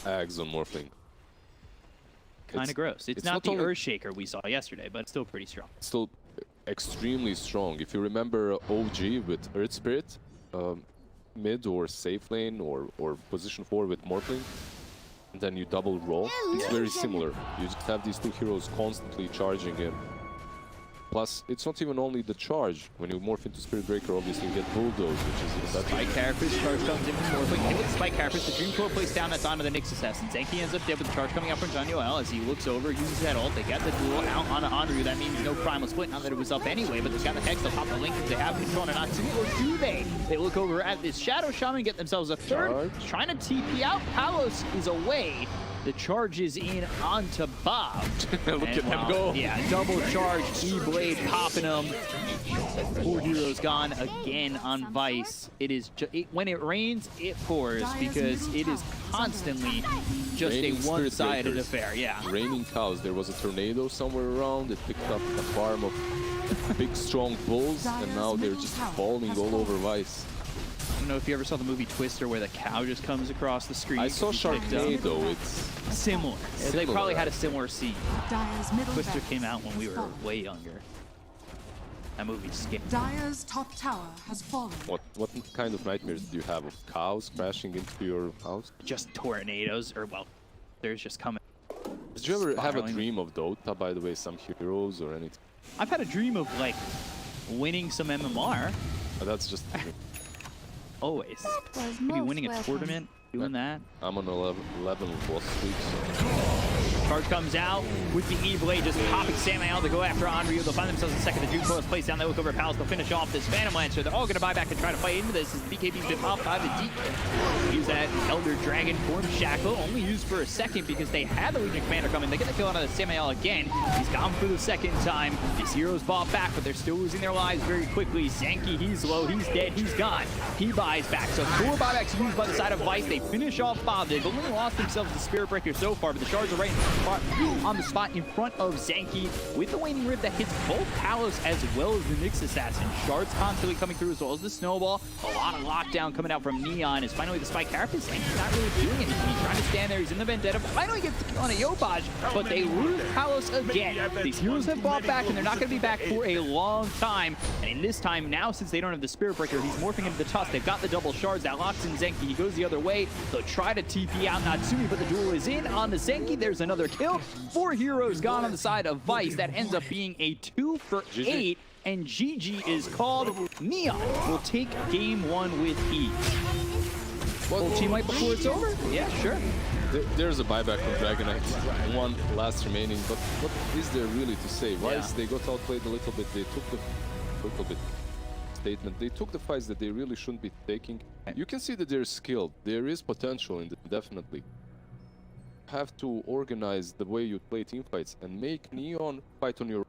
Aghs on Morphling. Kind of gross. It's not the Earthshaker we saw yesterday, but still pretty strong. Still extremely strong. If you remember OG with Earth Spirit, mid or safe lane or position 4 with Morphling, and then you double roll, it's very similar. You just have these 2 heroes constantly charging in. Plus, it's not even only the charge. When you morph into Spirit Breaker, obviously you get Bulldoze, which is even better. Spike Carapace, charge comes in from Morphling. Hit with the Spike Carapace, the Dream Coil placed down, that's onto the Nyx Assassin. Zanki ends up dead with the charge coming up from John Yoel as he looks over, uses that ult. They get the duel out onto Onryu. That means no Primal Split, not that it was up anyway, but they've got the Hex, they'll pop the link if they have control on Natsu. Or do they? They look over at this Shadow Shaman, get themselves a third. Trying to TP out. Palos is away. The charge is in onto Bob. Look at him go. Yeah, double charge, E-Blade popping him. 4 heroes gone again on Vice. It is when it rains, it pours because it is constantly just Raining a spirit one-sided breakers. affair. Yeah. Raining cows. There was a tornado somewhere around. It picked up a farm of big, strong bulls, and now they're just falling all over Vice. I don't know if you ever saw the movie Twister where the cow just comes across the screen. I saw He's picked up. Sharknado. It's Similar. They probably had a similar scene. Dire's middle Twister barracks came out when we has were fallen. way younger. That movie's scary. Dire's top tower has fallen. what kind of nightmares do you have of cows crashing into your house? Just tornadoes, or well, there's just coming. Did you ever have a Spiraling. dream of Dota, by the way, some heroes or anything? I've had a dream of like winning some MMR. That's just Always. Was Maybe most winning a welcome. tournament, doing that. I'm on 11 last week, so Charge comes out with the E-Blade, just popping Samael to go after Onryu. They'll find themselves in second. The Duke Force plays down. They look over at Palace. They'll finish off this Phantom Lancer. They're all going to buy back and try to fight into this as the BKB's been popped by the Deacon. Use that Elder Dragon form Shackle, only used for a second because they had the Legion Commander coming. They get the kill out of Samael again. He's gone for the second time. These heroes bought back, but they're still losing their lives very quickly. Zanky, he's low. He's dead. He's gone. He buys back. So 4 buybacks used by the side of Vice. They finish off Bob. They've only lost themselves the Spirit Breaker so far, but the shards are right on the spot in front of Zanky with the Waning Rib that hits both Palos as well as the Nyx Assassin. Shards constantly coming through as well as the Snowball. A lot of lockdown coming out from Neon as finally the Spike Carapace. Zanky's not really doing anything. He's trying to stand there. He's in the Vendetta. Finally gets the kill on a Yopaj, but they lose Palos again. These heroes have fought back and they're not going to be back for a long time. And in this time now, since they don't have the Spirit Breaker, he's morphing into the Tusk. They've got the double shards. That locks in Zenki. He goes the other way. They'll try to TP out Natsumi, but the duel is in on the Zenki. There's another kill. 4 heroes gone on the side of Vice. That ends up being a 2 for 8. And GG is called. Neon will take game 1 with each. Full team wipe before it's over? Yeah, sure. there's a buyback from Dragon Knight. 1 last remaining, but what is there really to say? Vice, they got outplayed a little bit. They took the little bit statement. They took the fights that they really shouldn't be taking. You can see that they're skilled. There is potential in them, definitely. Have to organize the way you play team fights and make Neon fight on your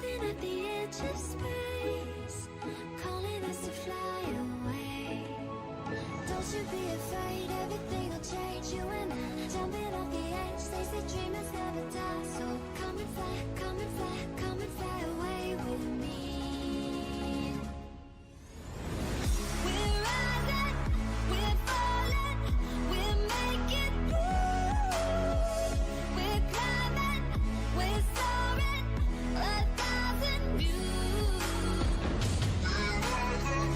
Something at the edge of space, calling us to fly away. Don't you be afraid, everything will change. You and I, jumping off the edge. They say dreamers never die, so come and fly, come and fly, come and fly away with me. We're rising, we're falling, we're making through. We're climbing, we're soaring, 1,000 views. We're rising,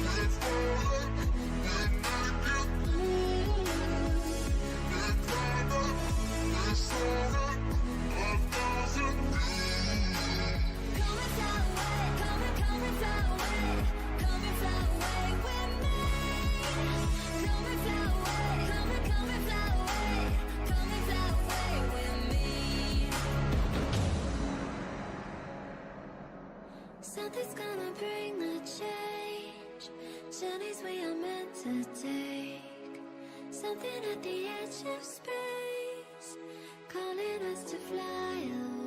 we're falling, we're making through. We're climbing, we're soaring, 1,000 views. Come and fly away, come and fly away, come and fly away with me. Come and fly away, come and fly away, come and fly away with me. Something's gonna bring the change, journeys we are meant to take. Something at the edge of space, calling us to fly away.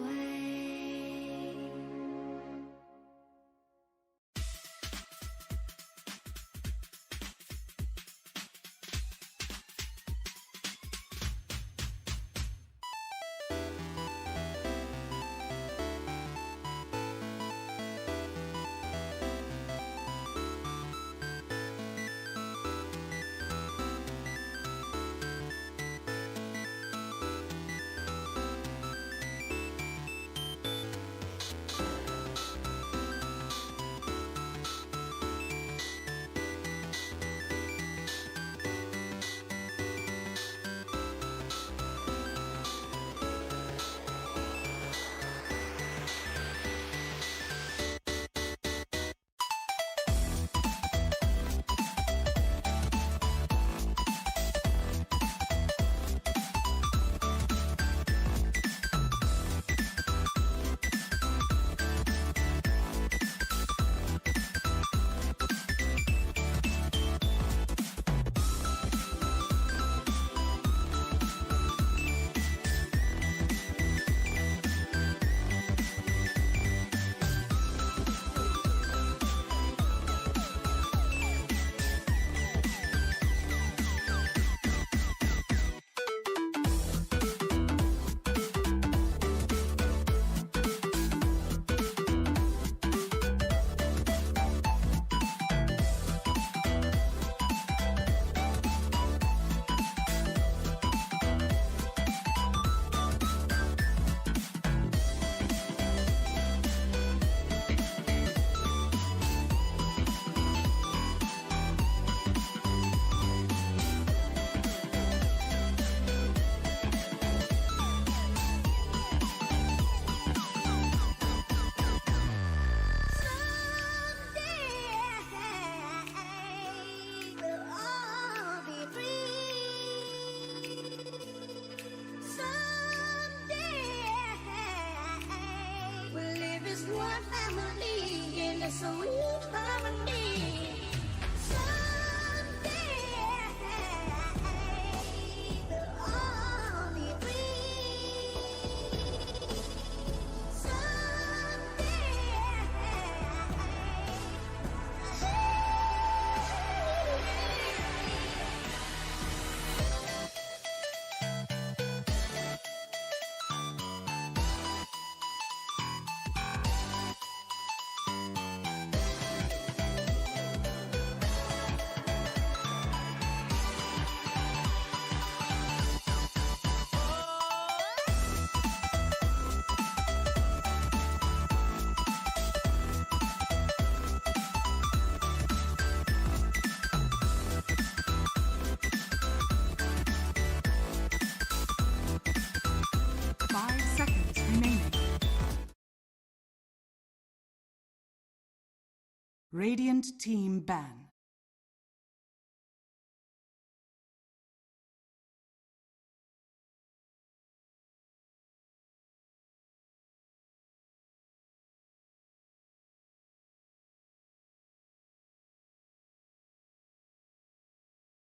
Radiant team ban.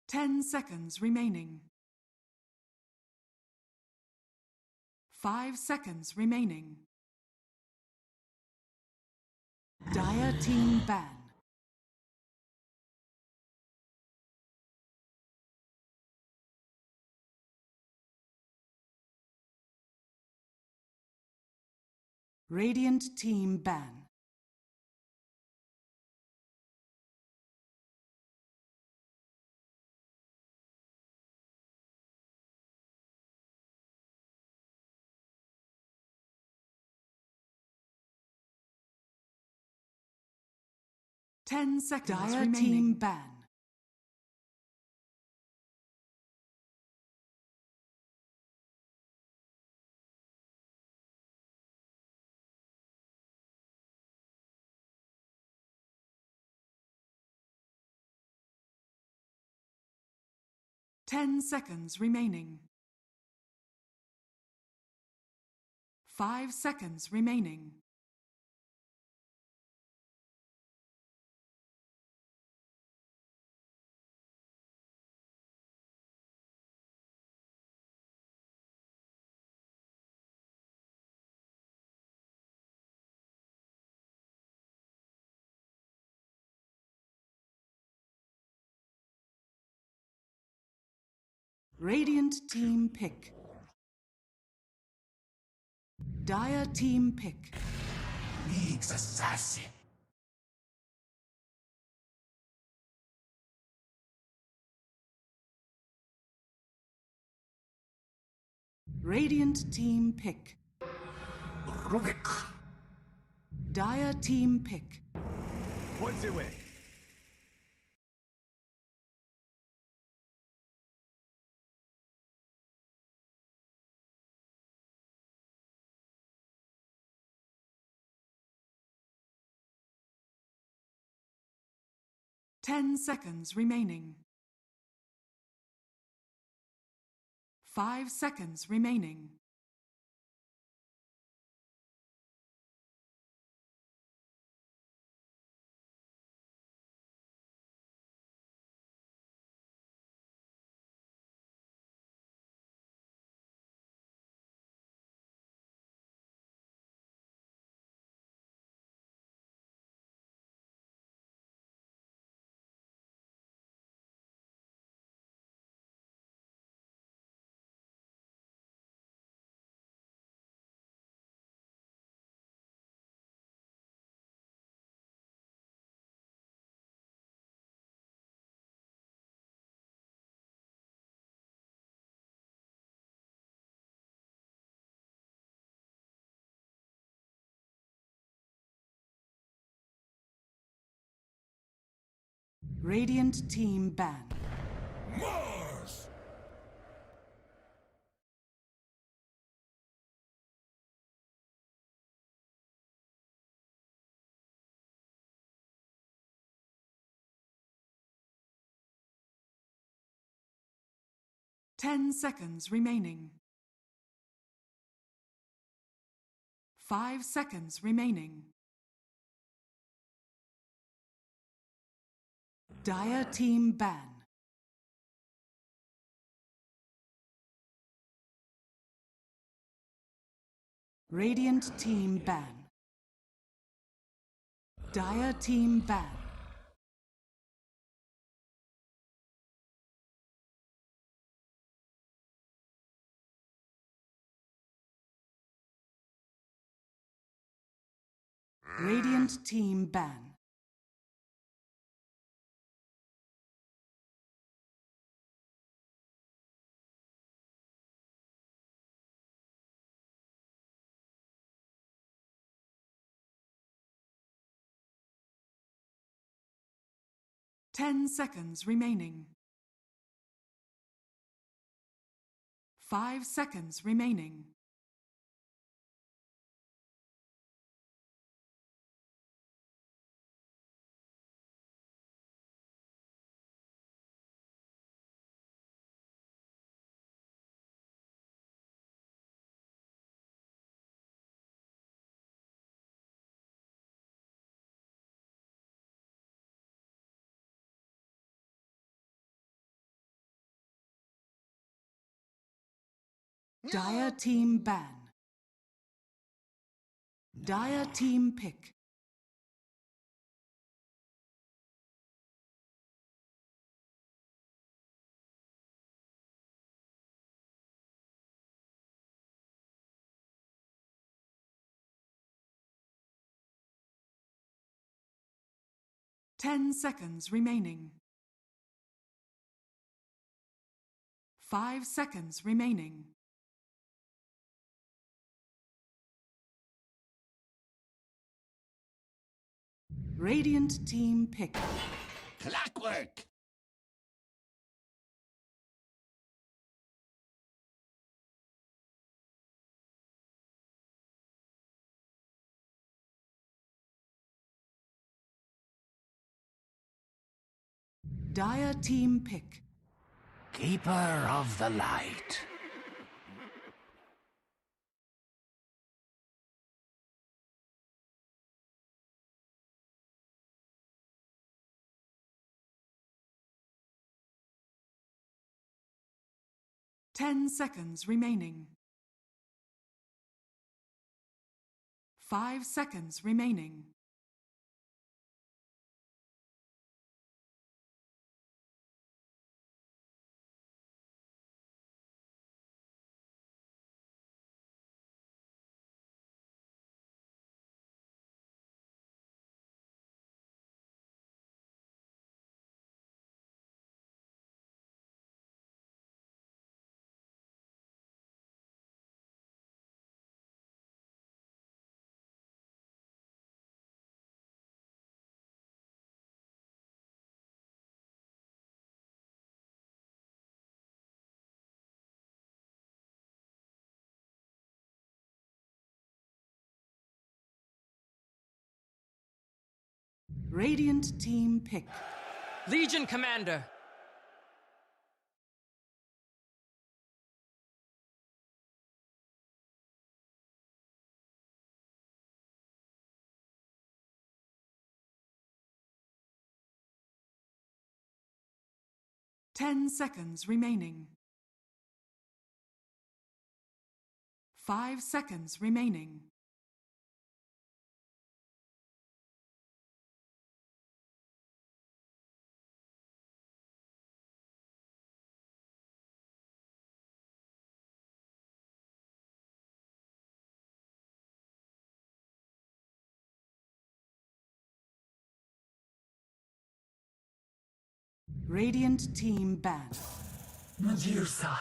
Ten seconds remaining. 5 seconds remaining. Dire team ban. Radiant team ban. Ten seconds Dire remaining. Team ban. Ten seconds remaining. 5 seconds remaining. Radiant team pick. Dire team pick. League's assassin. Radiant team pick. Rubik. Dire team pick. What's your way? 10 seconds remaining. 5 seconds remaining. Radiant team ban. Mars. 10 seconds remaining. 5 seconds remaining. Dire team ban. Radiant team ban. Dire team ban. Radiant team ban. Ten seconds remaining. 5 seconds remaining. Dire team ban. Dire team pick. 10 seconds remaining. 5 seconds remaining. Radiant team pick. Clockwork. Dire team pick. Keeper of the light. Ten seconds remaining. 5 seconds remaining. Radiant team pick. Legion Commander. Ten seconds remaining. 5 seconds remaining. Radiant team ban. Medusa.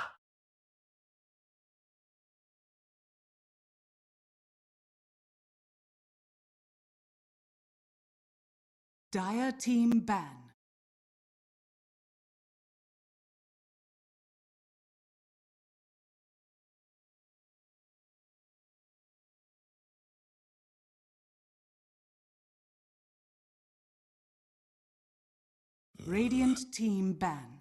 Dire team ban. Radiant team ban.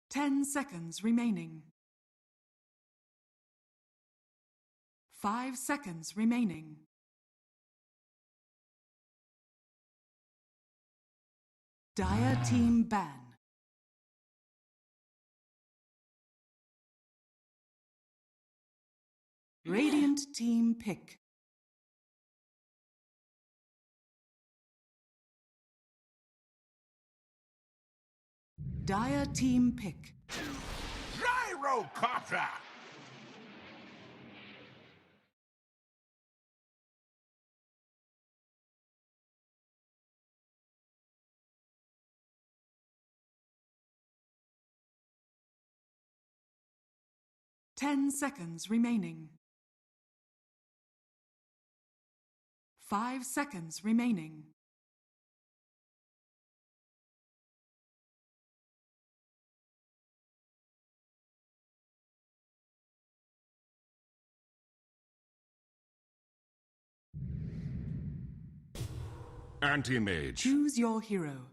Ten seconds remaining. 5 seconds remaining. Dire team ban. Radiant team pick. Dire team pick. Gyrocopter. Ten seconds remaining. 5 seconds remaining. Anti-mage. Choose your hero.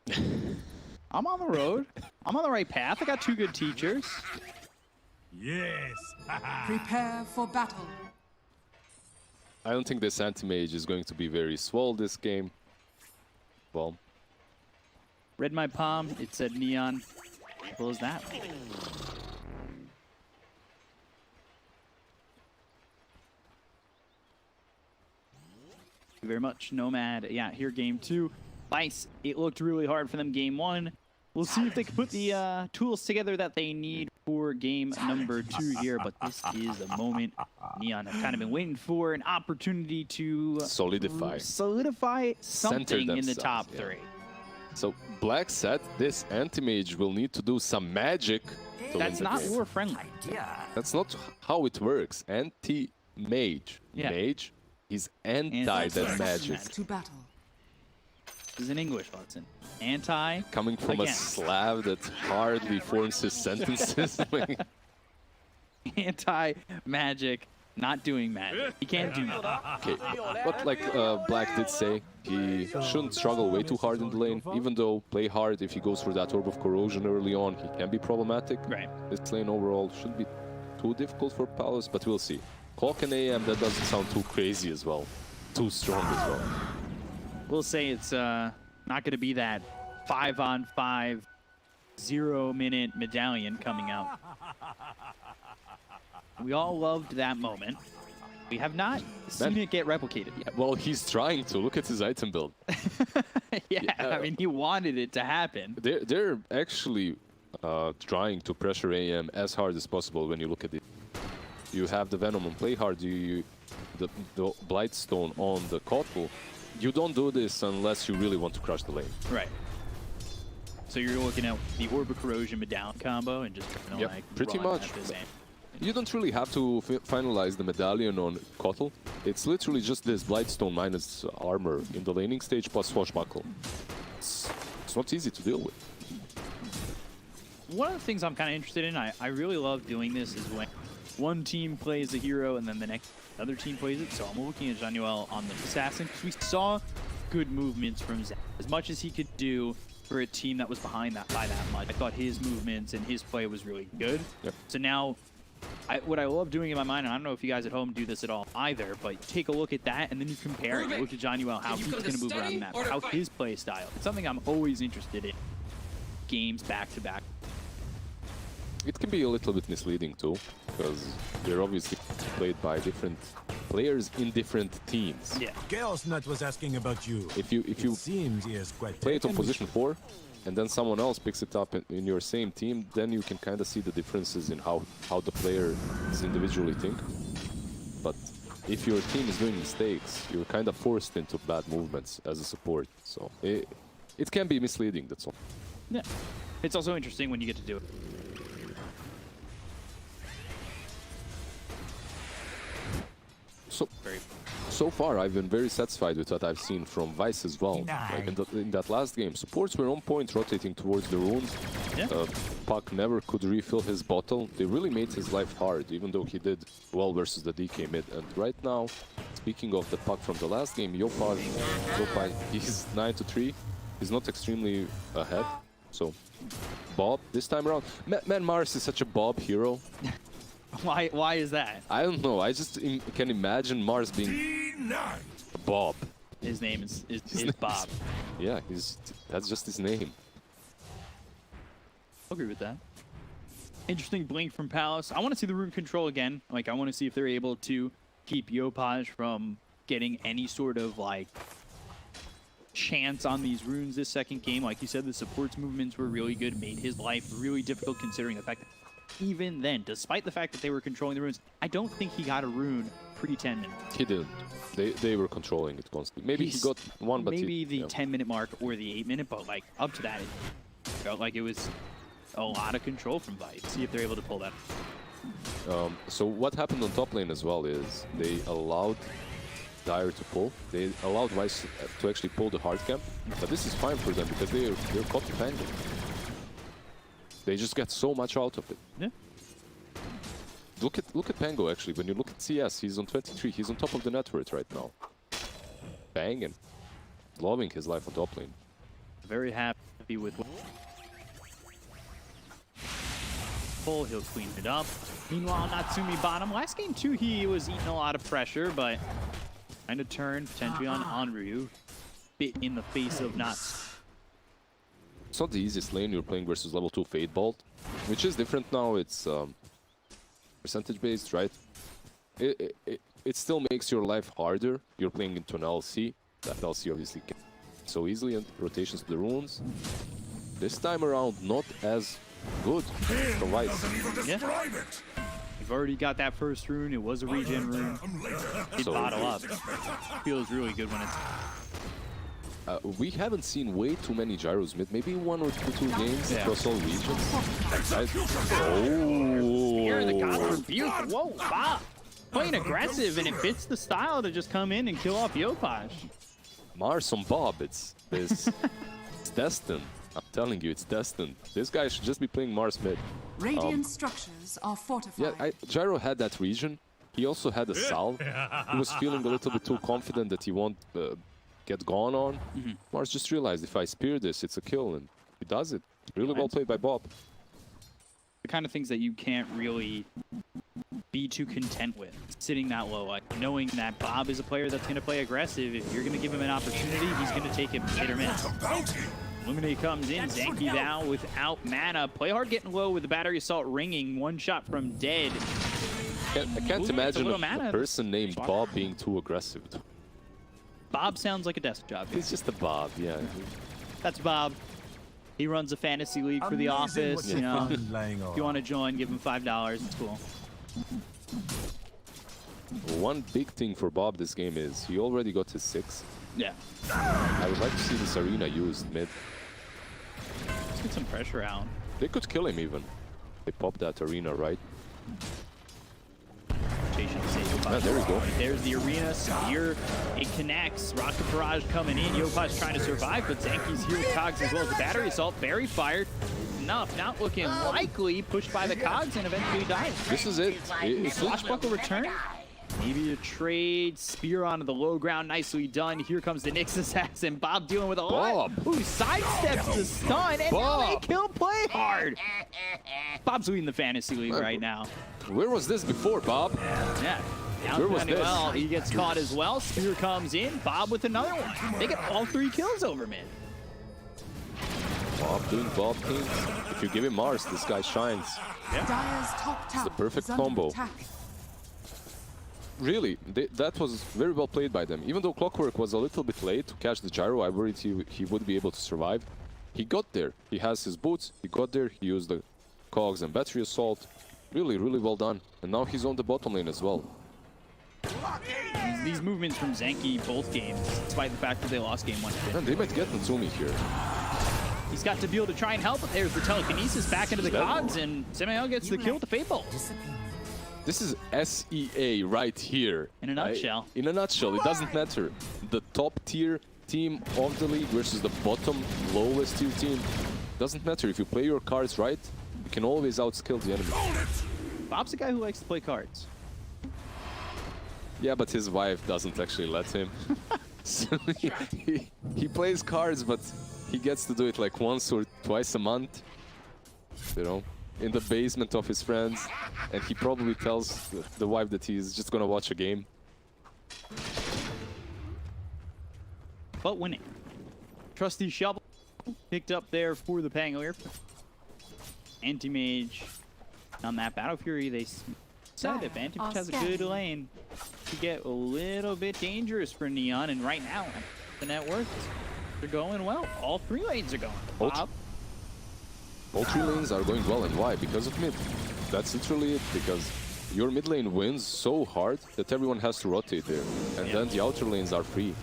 I'm on the road. I'm on the right path. I got 2 good teachers. Yes. Prepare for battle. I don't think this anti-mage is going to be very swole this game. Well, Read my palm. It said neon. Simple as that. Oh, Thank you very much, Nomad. Yeah, here game 2. Vice, it looked really hard for them game 1. We'll see if they can put the tools together that they need for game number 2 here, but this is a moment Neon have kind of been waiting for, an opportunity to solidify something in the themselves, top yeah. 3. So Black said this anti-mage will need to do some magic to That's win the not game. war friendly. That's not how it works. Anti-mage. Yeah. Mage, he's anti that magic. To battle. This is an English lesson. Anti. Coming from a against. Slav that hardly forms his sentences. Anti-magic, not doing magic. He can't do that. Okay, but like Black did say, he shouldn't struggle way too hard in the lane, even though play hard if he goes for that Orb of Corrosion early on, he can be problematic. Right. This lane overall shouldn't be too difficult for Palace, but we'll see. Clock and AM, that doesn't sound too crazy as well. Too strong as well. We'll say it's not going to be that 5-on-5 0-minute medallion coming out. We all loved that moment. We have not seen it get replicated yet. Well, he's trying to. Look at his item build. Yeah, I mean, he wanted it to happen. They're actually trying to pressure AM as hard as possible when you look at it. You have the Venom on play hard, the Blightstone on the Kotl. You don't do this unless you really want to crush the lane. Right. So you're looking at the Orb of Corrosion medallion combo and just trying to Yep, like pretty run much. at this aim. You don't really have to finalize the medallion on Kotl. It's literally just this Blightstone minus armor in the laning stage plus Swashbuckle. It's not easy to deal with. One of the things I'm kind of interested in, I really love doing this, is when one team plays a hero and then the next other team plays it. So I'm looking at Januel on the assassin because we saw good movements from Zach. As much as he could do for a team that was behind that by that much, I thought his movements and his play was really good. Yep. So now, what I love doing in my mind, and I don't know if you guys at home do this at all either, but take a look at that and then you compare it. You look at Januel, how he's going to move around the map, how his play style. It's something I'm always interested in. Games back to back. It can be a little bit misleading too, because they're obviously played by different players in different teams. Yeah. Chaos Nut was asking about you. If you It seems he is quite play it on taken. position 4, and then someone else picks it up in your same team, then you can kind of see the differences in how the players individually think. But if your team is doing mistakes, you're kind of forced into bad movements as a support. So it can be misleading, that's all. Yeah. It's also interesting when you get to do it. So far, I've been very satisfied with what I've seen from Vice as well. Like in that last game, supports were on point, rotating towards the runes. Yeah. Puck never could refill his bottle. They really made his life hard, even though he did well versus the DK mid. And right now, speaking of the Puck from the last game, Yopaj, he's 9-3. He's not extremely ahead. So, Bob, this time around. Man, Mars is such a Bob hero. Why is that? I don't know. I just can imagine Mars being Bob. His name is Bob. Yeah, that's just his name. I'll agree with that. Interesting blink from Palace. I want to see the rune control again. Like, I want to see if they're able to keep Yopaj from getting any sort of, like, chance on these runes this second game. Like you said, the support's movements were really good, made his life really difficult considering the fact that even then, despite the fact that they were controlling the runes, I don't think he got a rune pre-10 minutes. He didn't. They were controlling it constantly. Maybe he got one, but maybe the 10-minute mark or the 8-minute, but like up to that, it felt like it was a lot of control from Vice. See if they're able to pull that. So what happened on top lane as well is they allowed Dire to pull. They allowed Vice to actually pull the hard camp, but this is fine for them because they're caught defending. They just get so much out of it. Yeah. Look at Pango actually. When you look at CS, he's on 23. He's on top of the network right now. Banging, loving his life on top lane. Very happy with pull. He'll clean it up. Meanwhile, Natsumi bottom. Last game too, he was eating a lot of pressure, but kind of turned potentially on Onryu. Bit in the face of Nats. It's not the easiest lane you're playing versus level 2 Fade Bolt, which is different now. It's percentage based, right? It still makes your life harder. You're playing into an LC. That LC obviously can so easily, and rotations to the runes. This time around, not as good for Vice. Yeah. You've already got that first rune. It was a regen rune. It So- bottle up. Feels really good when it's... We haven't seen way too many gyros mid. Maybe 1 or 2 games Yeah. across all regions. Right? Here, the Oh! God rebuke. Whoa, Bob. Playing aggressive, and it fits the style to just come in and kill off Yopash. Mars on Bob, it's destined. I'm telling you, it's destined. This guy should just be playing Mars mid. Radiant structures are fortified. Yeah, Gyro had that region. He also had a salve. He was feeling a little bit too confident that he won't get gone on. Mars just realized, if I spear this, it's a kill, and he does it. Really well played by Bob. The kind of things that you can't really be too content with, sitting that low. Like knowing that Bob is a player that's going to play aggressive. If you're going to give him an opportunity, he's going to take it hit or miss. Illuminate comes in, Zanky now without mana. Play hard getting low with the battery assault ringing. One shot from dead. I can't Ooh, imagine it's a little a mana. person named Bob being too aggressive. Bob sounds like a desk job. He's just a Bob, yeah. That's Bob. He runs a fantasy league for the office. You know, if you want to join, give him $5. It's cool. One big thing for Bob this game is he already got his 6. Yeah. I would like to see this arena used mid. Let's get some pressure out. They could kill him even. They pop that arena, right? Yeah, there we go. There's the arena spear. It connects. Rocket barrage coming in. Yopa's trying to survive, but Zanky's here with Cogs as well as the battery assault. Very fired. Enough. Not looking likely. Pushed by the Cogs and eventually dies. This is it. It's Swashbuckle return. Maybe a trade. Spear onto the low ground. Nicely done. Here comes the Nyx assassin. Bob dealing with a lot. Ooh, sidesteps the stun. And now they kill Play Hard. Bob's leading the fantasy league right now. Where was this before, Bob? Yeah. Where was this? Well, he gets caught as well. Spear comes in. Bob with another one. They get all 3 kills over mid. Bob doing Bob things. If you give him Mars, this guy shines. Dire's top tower the perfect is under combo. attack. Really, that was very well played by them. Even though Clockwork was a little bit late to catch the gyro, I worried he would be able to survive. He got there. He has his boots. He got there. He used the Cogs and battery assault. Really, really well done. And now he's on the bottom lane as well. These movements from Zanky both games, despite the fact that they lost game 1. And they might get Natsumi here. He's got to be able to try and help, but there's the telekinesis back into the Cogs, and Semael gets the kill with the Fade Bolt. This is SEA right here. In a nutshell. In a nutshell, it doesn't matter. The top tier team of the league versus the bottom lowest tier team. Doesn't matter. If you play your cards right, you can always outskill the enemy. Bob's a guy who likes to play cards. Yeah, but his wife doesn't actually let him. So he plays cards, but he gets to do it like once or twice a month. You know, in the basement of his friends. And he probably tells the wife that he's just gonna watch a game. But winning. Trusty Shovel picked up there for the Pangolier. Anti-Mage on that Battle Fury. They said if Anti-Mage has a good lane, to get a little bit dangerous for Neon. And right now, the net worth, they're going well. All 3 lanes are going. Bob. All 3 lanes are going well, and why? Because of mid. That's literally it, because your mid lane wins so hard that everyone has to rotate there. And then the outer lanes are free.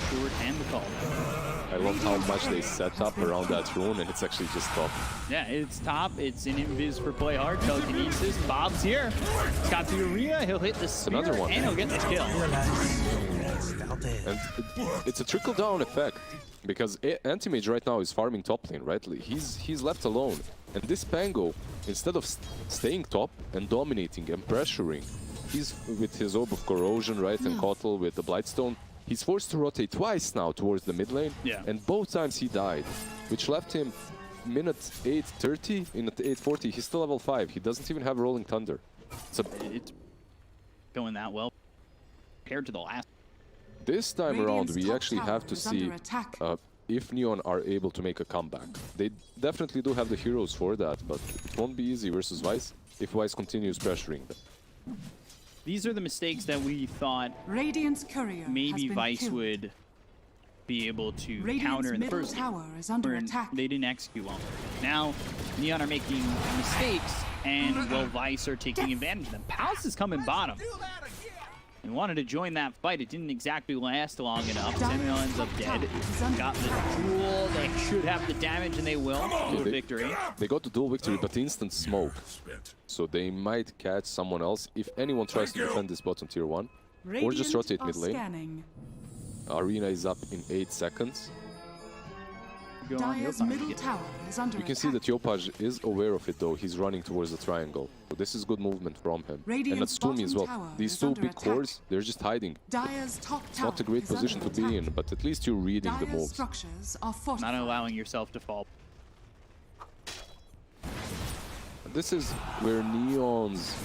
Short and the call. I love how much they set up around that rune, and it's actually just top. Yeah, it's top. It's an invis for play hard. Telekinesis. Bob's here. He's got the arena. He'll hit the spear, another one. and he'll get the kill. And it's a trickle-down effect, because Anti-Mage right now is farming top lane, right? He's left alone. And this Pango, instead of staying top and dominating and pressuring, he's with his Orb of Corrosion, right, and Kotl with the Blightstone, He's forced to rotate twice now towards the mid lane, and both times he died, which left him minute 8:30. In at 8:40, he's still level 5. He doesn't even have Rolling Thunder. So It's going that well compared to the last. this time around, we top actually tower have to is see under attack. if Neon are able to make a comeback. They definitely do have the heroes for that, but it won't be easy versus Vice if Vice continues pressuring them. These are the mistakes that we thought Radiant's courier maybe has been Vice killed. would be able to Radiant's counter in the middle first game, tower is under where attack. they didn't execute well. Now, Neon are making mistakes, and well, Vice are taking advantage of them. Palace is coming bottom. They wanted to join that fight. It didn't exactly last long enough. Samuel ends up dead. Got the duel. They should have the damage, and they will. Dual victory. They got the dual victory, but instant smoke. So they might catch someone else if anyone tries to defend this bottom tier 1. Or just rotate mid lane. Scanning. Arena is up in 8 seconds. Go on, Dire's Yopaj middle again. tower is under You can see attack. that Yopaj is aware of it though. He's running towards the triangle. So this is good movement from him. Radiant's And Natsumi as well. bottom tower These is two under big attack. cores, they're just hiding. Dire's top tower Not a great is position to under be attack. in, but at least you're reading the Dire's moves. structures are fortified. Not allowing yourself to fall. This is where Neon's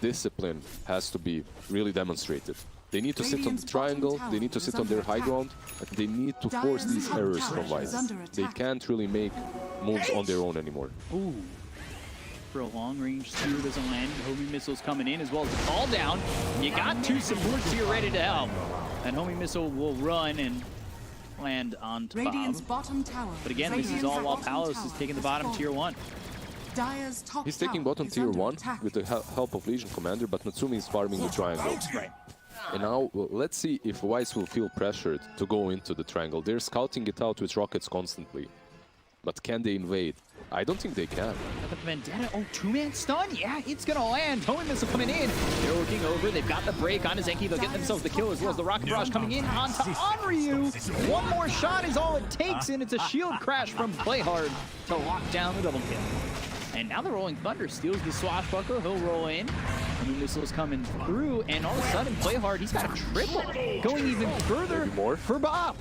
discipline has to be really demonstrated. They need to sit on Radiant's the bottom triangle, tower they need to is sit on under their high attack. ground, and they need to force Dire's these top errors tower from is Vice. under They attack. can't really make moves on their own anymore. Ooh. For a long-range spear doesn't land. Homing missiles coming in as well as the call down. You got two supports here ready to help. That homing missile will run and land on top. Radiant's bottom tower. But again, this is Radiant's all while bottom Palos tower is taking the is bottom fallen. tier 1. Dire's top He's taking tower bottom is tier under 1 attack. with the help of Legion Commander, but Natsumi is farming the triangle. Right. And now, well, let's see if Vice will feel pressured to go into the triangle. They're scouting it out with rockets constantly. But can they invade? I don't think they can. Got the Vendetta. Oh, two-man stun? Yeah, it's going to land. Homing missile coming in. They're looking over. They've got the break on Zenki. They'll get themselves the kill as well as the rocket barrage coming in onto Onryu. One more shot is all it takes, and it's a shield crash from Playhard to lock down the double kill. And now the Rolling Thunder steals the swashbuckler. He'll roll in. Homing missiles coming through, and all of a sudden, Playhard, he's got a triple. Going even further Maybe more. for Bob.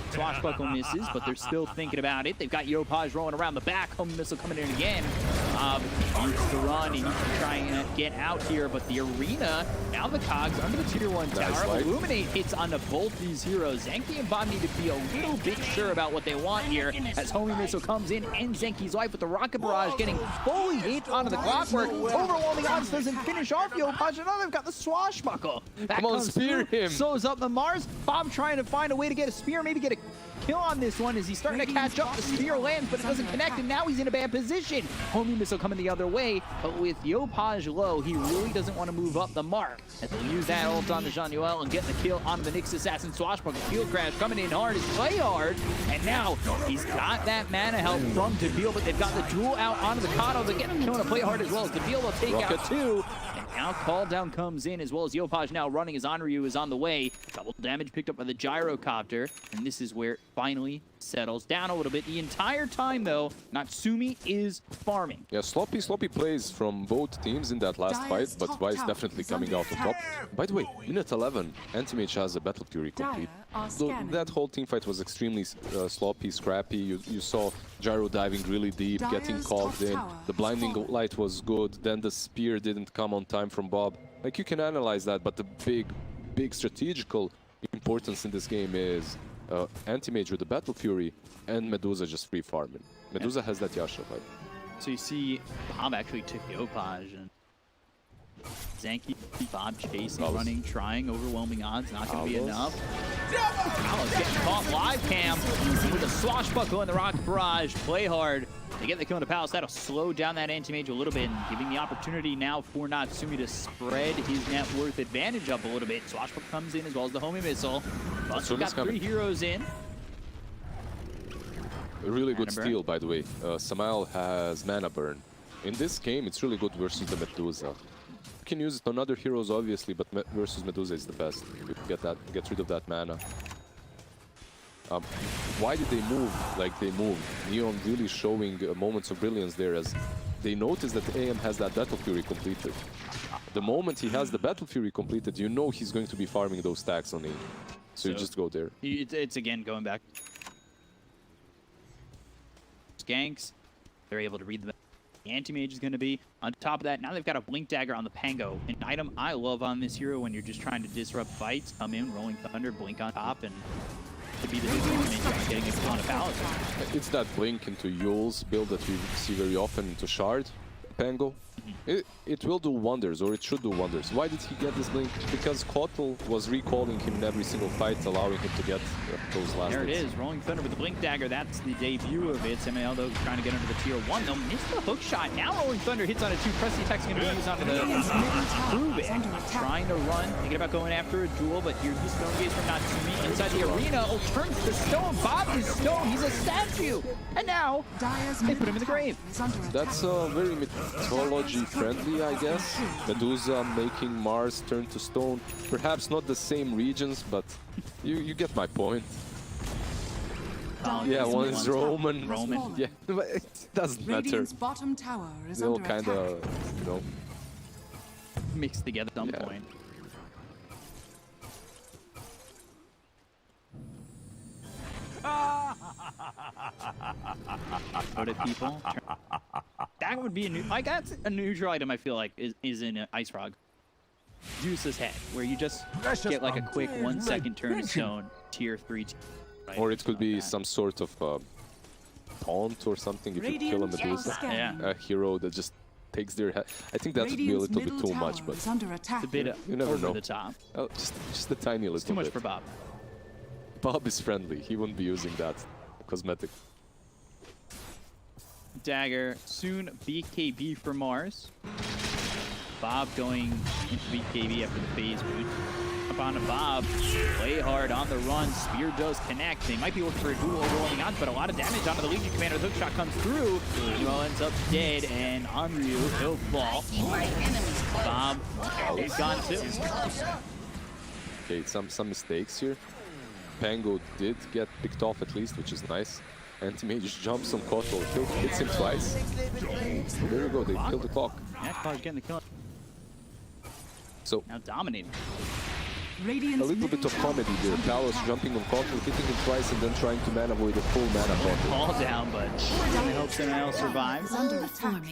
Swashbuckle misses, but they're still thinking about it. They've got Yopaj rolling around the back. Homing missile coming in again. Needs to run. He needs to try and get out here, but the arena, now the cogs under the tier 1 tower. fight. Illuminate hits onto both these heroes. Zenki and Bob need to be a little bit sure about what they want here as homing missile comes in, ends Zenki's life with the rocket barrage getting fully hit onto the clockwork. Overwhelming odds doesn't finish off Yopaj, and now they've got the swashbuckle. That Come on, comes spear through, him. slows up the Mars. Bob trying to find a way to get a spear, maybe get a kill on this one as he's starting to catch up. The spear lands, but it doesn't connect, and now he's in a bad position. Homing missile coming the other way, but with Yopaj low, he really doesn't want to move up the mark. As they'll use that ult on the Jean-Noel and get the kill onto the Nyx Assassin. Swashbuckle field crash coming in hard is play hard, and now he's got that mana help from Tabeel, but they've got the duel out onto the Kato. They're getting killing to play hard as well as Tabeel will take Rocket. out two. Now call down comes in as well as Yopaj now running as Onryu is on the way. Double damage picked up by the gyrocopter, and this is where it finally settles down a little bit. The entire time though, Natsumi is farming. Yeah, sloppy plays from both teams in that last Dire's fight, but top Vice tower definitely is coming under out on top. attack. By the way, minute 11, Anti-Mage has a Battle Fury complete. Dire are So scanning. that whole team fight was extremely sloppy, scrappy. You saw Gyro diving really deep, getting Dire's called top in. tower The has blinding fallen. light was good. Then the spear didn't come on time from Bob. Like, you can analyze that, but the big strategical importance in this game is Anti-Mage with the Battle Fury and Medusa just free farming. Medusa has that Yasha fight. So you see Bob actually took Yopaj, and Zenki, Bob chasing, Palos. running, trying, overwhelming odds, not going to be Palos. enough. Palos getting caught live cam with a swashbuckle in the rocket barrage. Play hard. They get the kill into Palace. That'll slow down that anti-mage a little bit, and giving the opportunity now for Natsumi to spread his net worth advantage up a little bit. Swashbuckle comes in as well as the homing missile. But we've got Natsumi's coming. 3 heroes in. A really good Mana burn. steal, by the way. Samael has mana burn. In this game, it's really good versus the Medusa. You can use it on other heroes, obviously, but versus Medusa is the best. You get rid of that mana. Why did they move like they moved? Neon really showing moments of brilliance there as they noticed that AM has that Battle Fury completed. The moment he has the Battle Fury completed, you know he's going to be farming those stacks on A. So you just go there. It's again going back. Ganks, they're able to read the anti-mage is going to be. On top of that, now they've got a Blink Dagger on the Pango. An item I love on this hero when you're just trying to disrupt fights. Come in, Rolling Thunder, Blink on top, and to be the difference getting a ton of balance. It's that Blink into Yule's build that we see very often into Shard, Pango. It will do wonders, or it should do wonders. Why did he get this Blink? Because Kotl was recalling him in every single fight, allowing him to get those last There it hits. is, Rolling Thunder with the Blink Dagger. That's the debut of it. Samael, though, trying to get under the tier 1. They'll miss the hook shot. Now Rolling Thunder hits on a 2. Press the attack's going to be used onto the Prove It. Trying to run, thinking about going after a duel, but here's the Stone Gaze from Natsumi inside the arena. Oh, turns to stone. Bob is stone. He's a statue. And now they put him in the grave. That's very mythology-friendly, I guess. Medusa making Mars turn to stone. Perhaps not the same regions, but you get my point. Yeah, one is Roman. Yeah, but it doesn't matter. Radiant's bottom tower is They'll under kind attack. of, you know. Mixed together at some point. Go to people. That would be a new. Like that's a neutral item. I feel like is in Ice Frog. Zeus's head, where you just get like a quick 1 second turn in zone, tier 3. Right? Or it could be some sort of taunt or something if you kill a Medusa. Yeah. A hero that just takes their head. I think that would be a little bit too much, but under attack. It's a bit you never over know. the top. Oh, just a tiny little It's too much bit. for Bob. Bob is friendly. He wouldn't be using that cosmetic. Dagger, soon BKB for Mars. Bob going into BKB after the phase boot. Up on to Bob. Play hard on the run. Spear does connect. They might be looking for a duel rolling on, but a lot of damage onto the Legion Commander. The hook shot comes through. Well, ends up dead, and Onryu will fall. Bob is gone too. Okay, some mistakes here. Pango did get picked off at least, which is nice. Anti-Mage jumps on Kotl, hits him twice. There you go, they killed the clock. Yeah, Clock's getting the kill. So, Now dominating. a little bit of comedy there. Talos jumping on Kotl, hitting him twice, and then trying to mana avoid the full mana Kotl. Ball down, but gonna help someone survive. Under attack.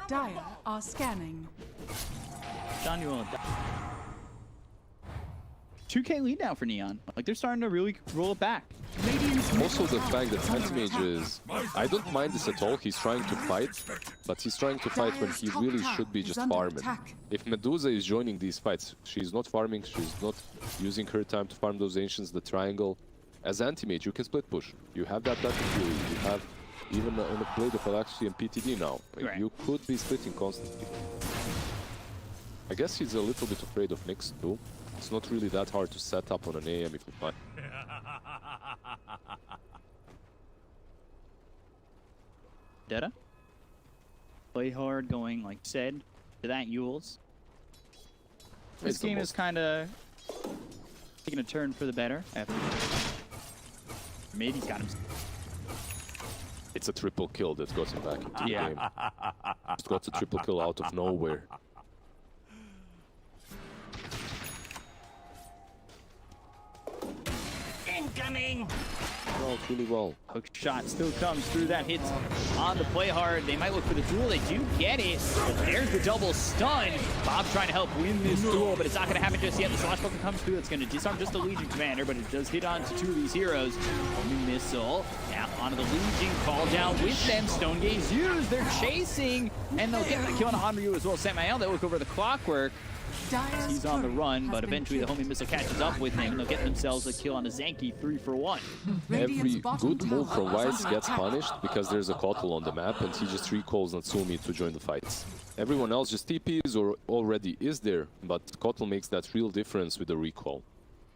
Dire are scanning. John, you will 2K lead now for Neon. Like they're starting to really roll it back. Also the fact that Anti-Mage is... I don't mind this at all, he's trying to fight, but he's trying to fight when he really should be just farming. If Medusa is joining these fights, she's not farming, she's not using her time to farm those Ancients, the triangle. As Anti-Mage, you can split push. You have that Battle Fury, you have even a Blade of Alaxi and PTD now. Right. You could be splitting constantly. I guess he's a little bit afraid of Nyx too. It's not really that hard to set up on an AM if you find. Dota. Play hard, going like said to that Yules. This game is kind of taking a turn for the better. After maybe he's got him. It's a triple kill that got him back into the game. Just got a triple kill out of nowhere. Incoming! Rolled really well. Hook shot still comes through. That hits on the play hard. They might look for the duel. They do get it. There's the double stun. Bob trying to help win this duel, but it's not going to happen just yet. The Swashbuckler comes through. It's going to disarm just the Legion Commander, but it does hit onto 2 of these heroes. Only missile. Now onto the Legion. Call down with them. Stone Gaze used. They're chasing, and they'll get the kill on Onryu as well. Samael, they look over the clockwork. He's on the run, but eventually the homing missile catches up with him, and they'll get themselves a kill on a Zanki 3-for-1. Every good move from Weiss gets punished because there's a Kotl on the map and he just recalls Natsumi to join the fights. Everyone else just TPs or already is there, but Kotl makes that real difference with the recall.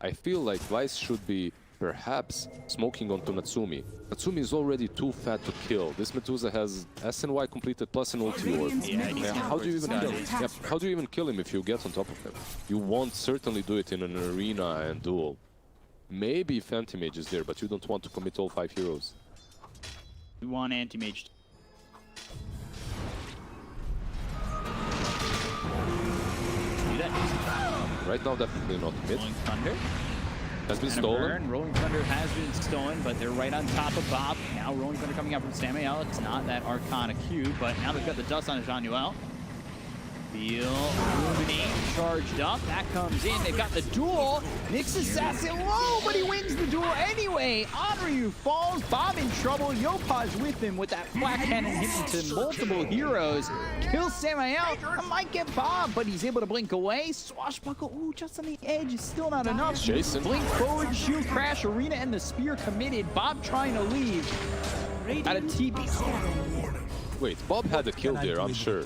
I feel like Weiss should be perhaps smoking onto Natsumi. Natsumi is already too fat to kill. This Medusa has SNY completed plus an ulti orb. How do you even kill him? Yeah, how do you even kill him if you get on top of him? You won't certainly do it in an arena and duel. Maybe if Anti-Mage is there, but you don't want to commit all 5 heroes. We want Anti-Mage. Right now, definitely not mid. Rolling Thunder. Has been And a stolen. burn. Rolling Thunder has been stolen, but they're right on top of Bob. Now Rolling Thunder coming out from Samuel. It's not that Arcana Q, but now they've got the dust on Jean-Noel. Feel Illuminate charged up. That comes in. They've got the duel. Nyx Assassin low, but he wins the duel anyway. Onryu falls. Bob in trouble. Yopaj with him with that flat cannon hitting to multiple heroes. Kills Samael. That might get Bob, but he's able to blink away. Swashbuckle. Ooh, just on the edge is still not enough. Jason. Blink forward, shield crash, arena, and the spear committed. Bob trying to leave at a TP. Wait, Bob had a kill there, I'm sure.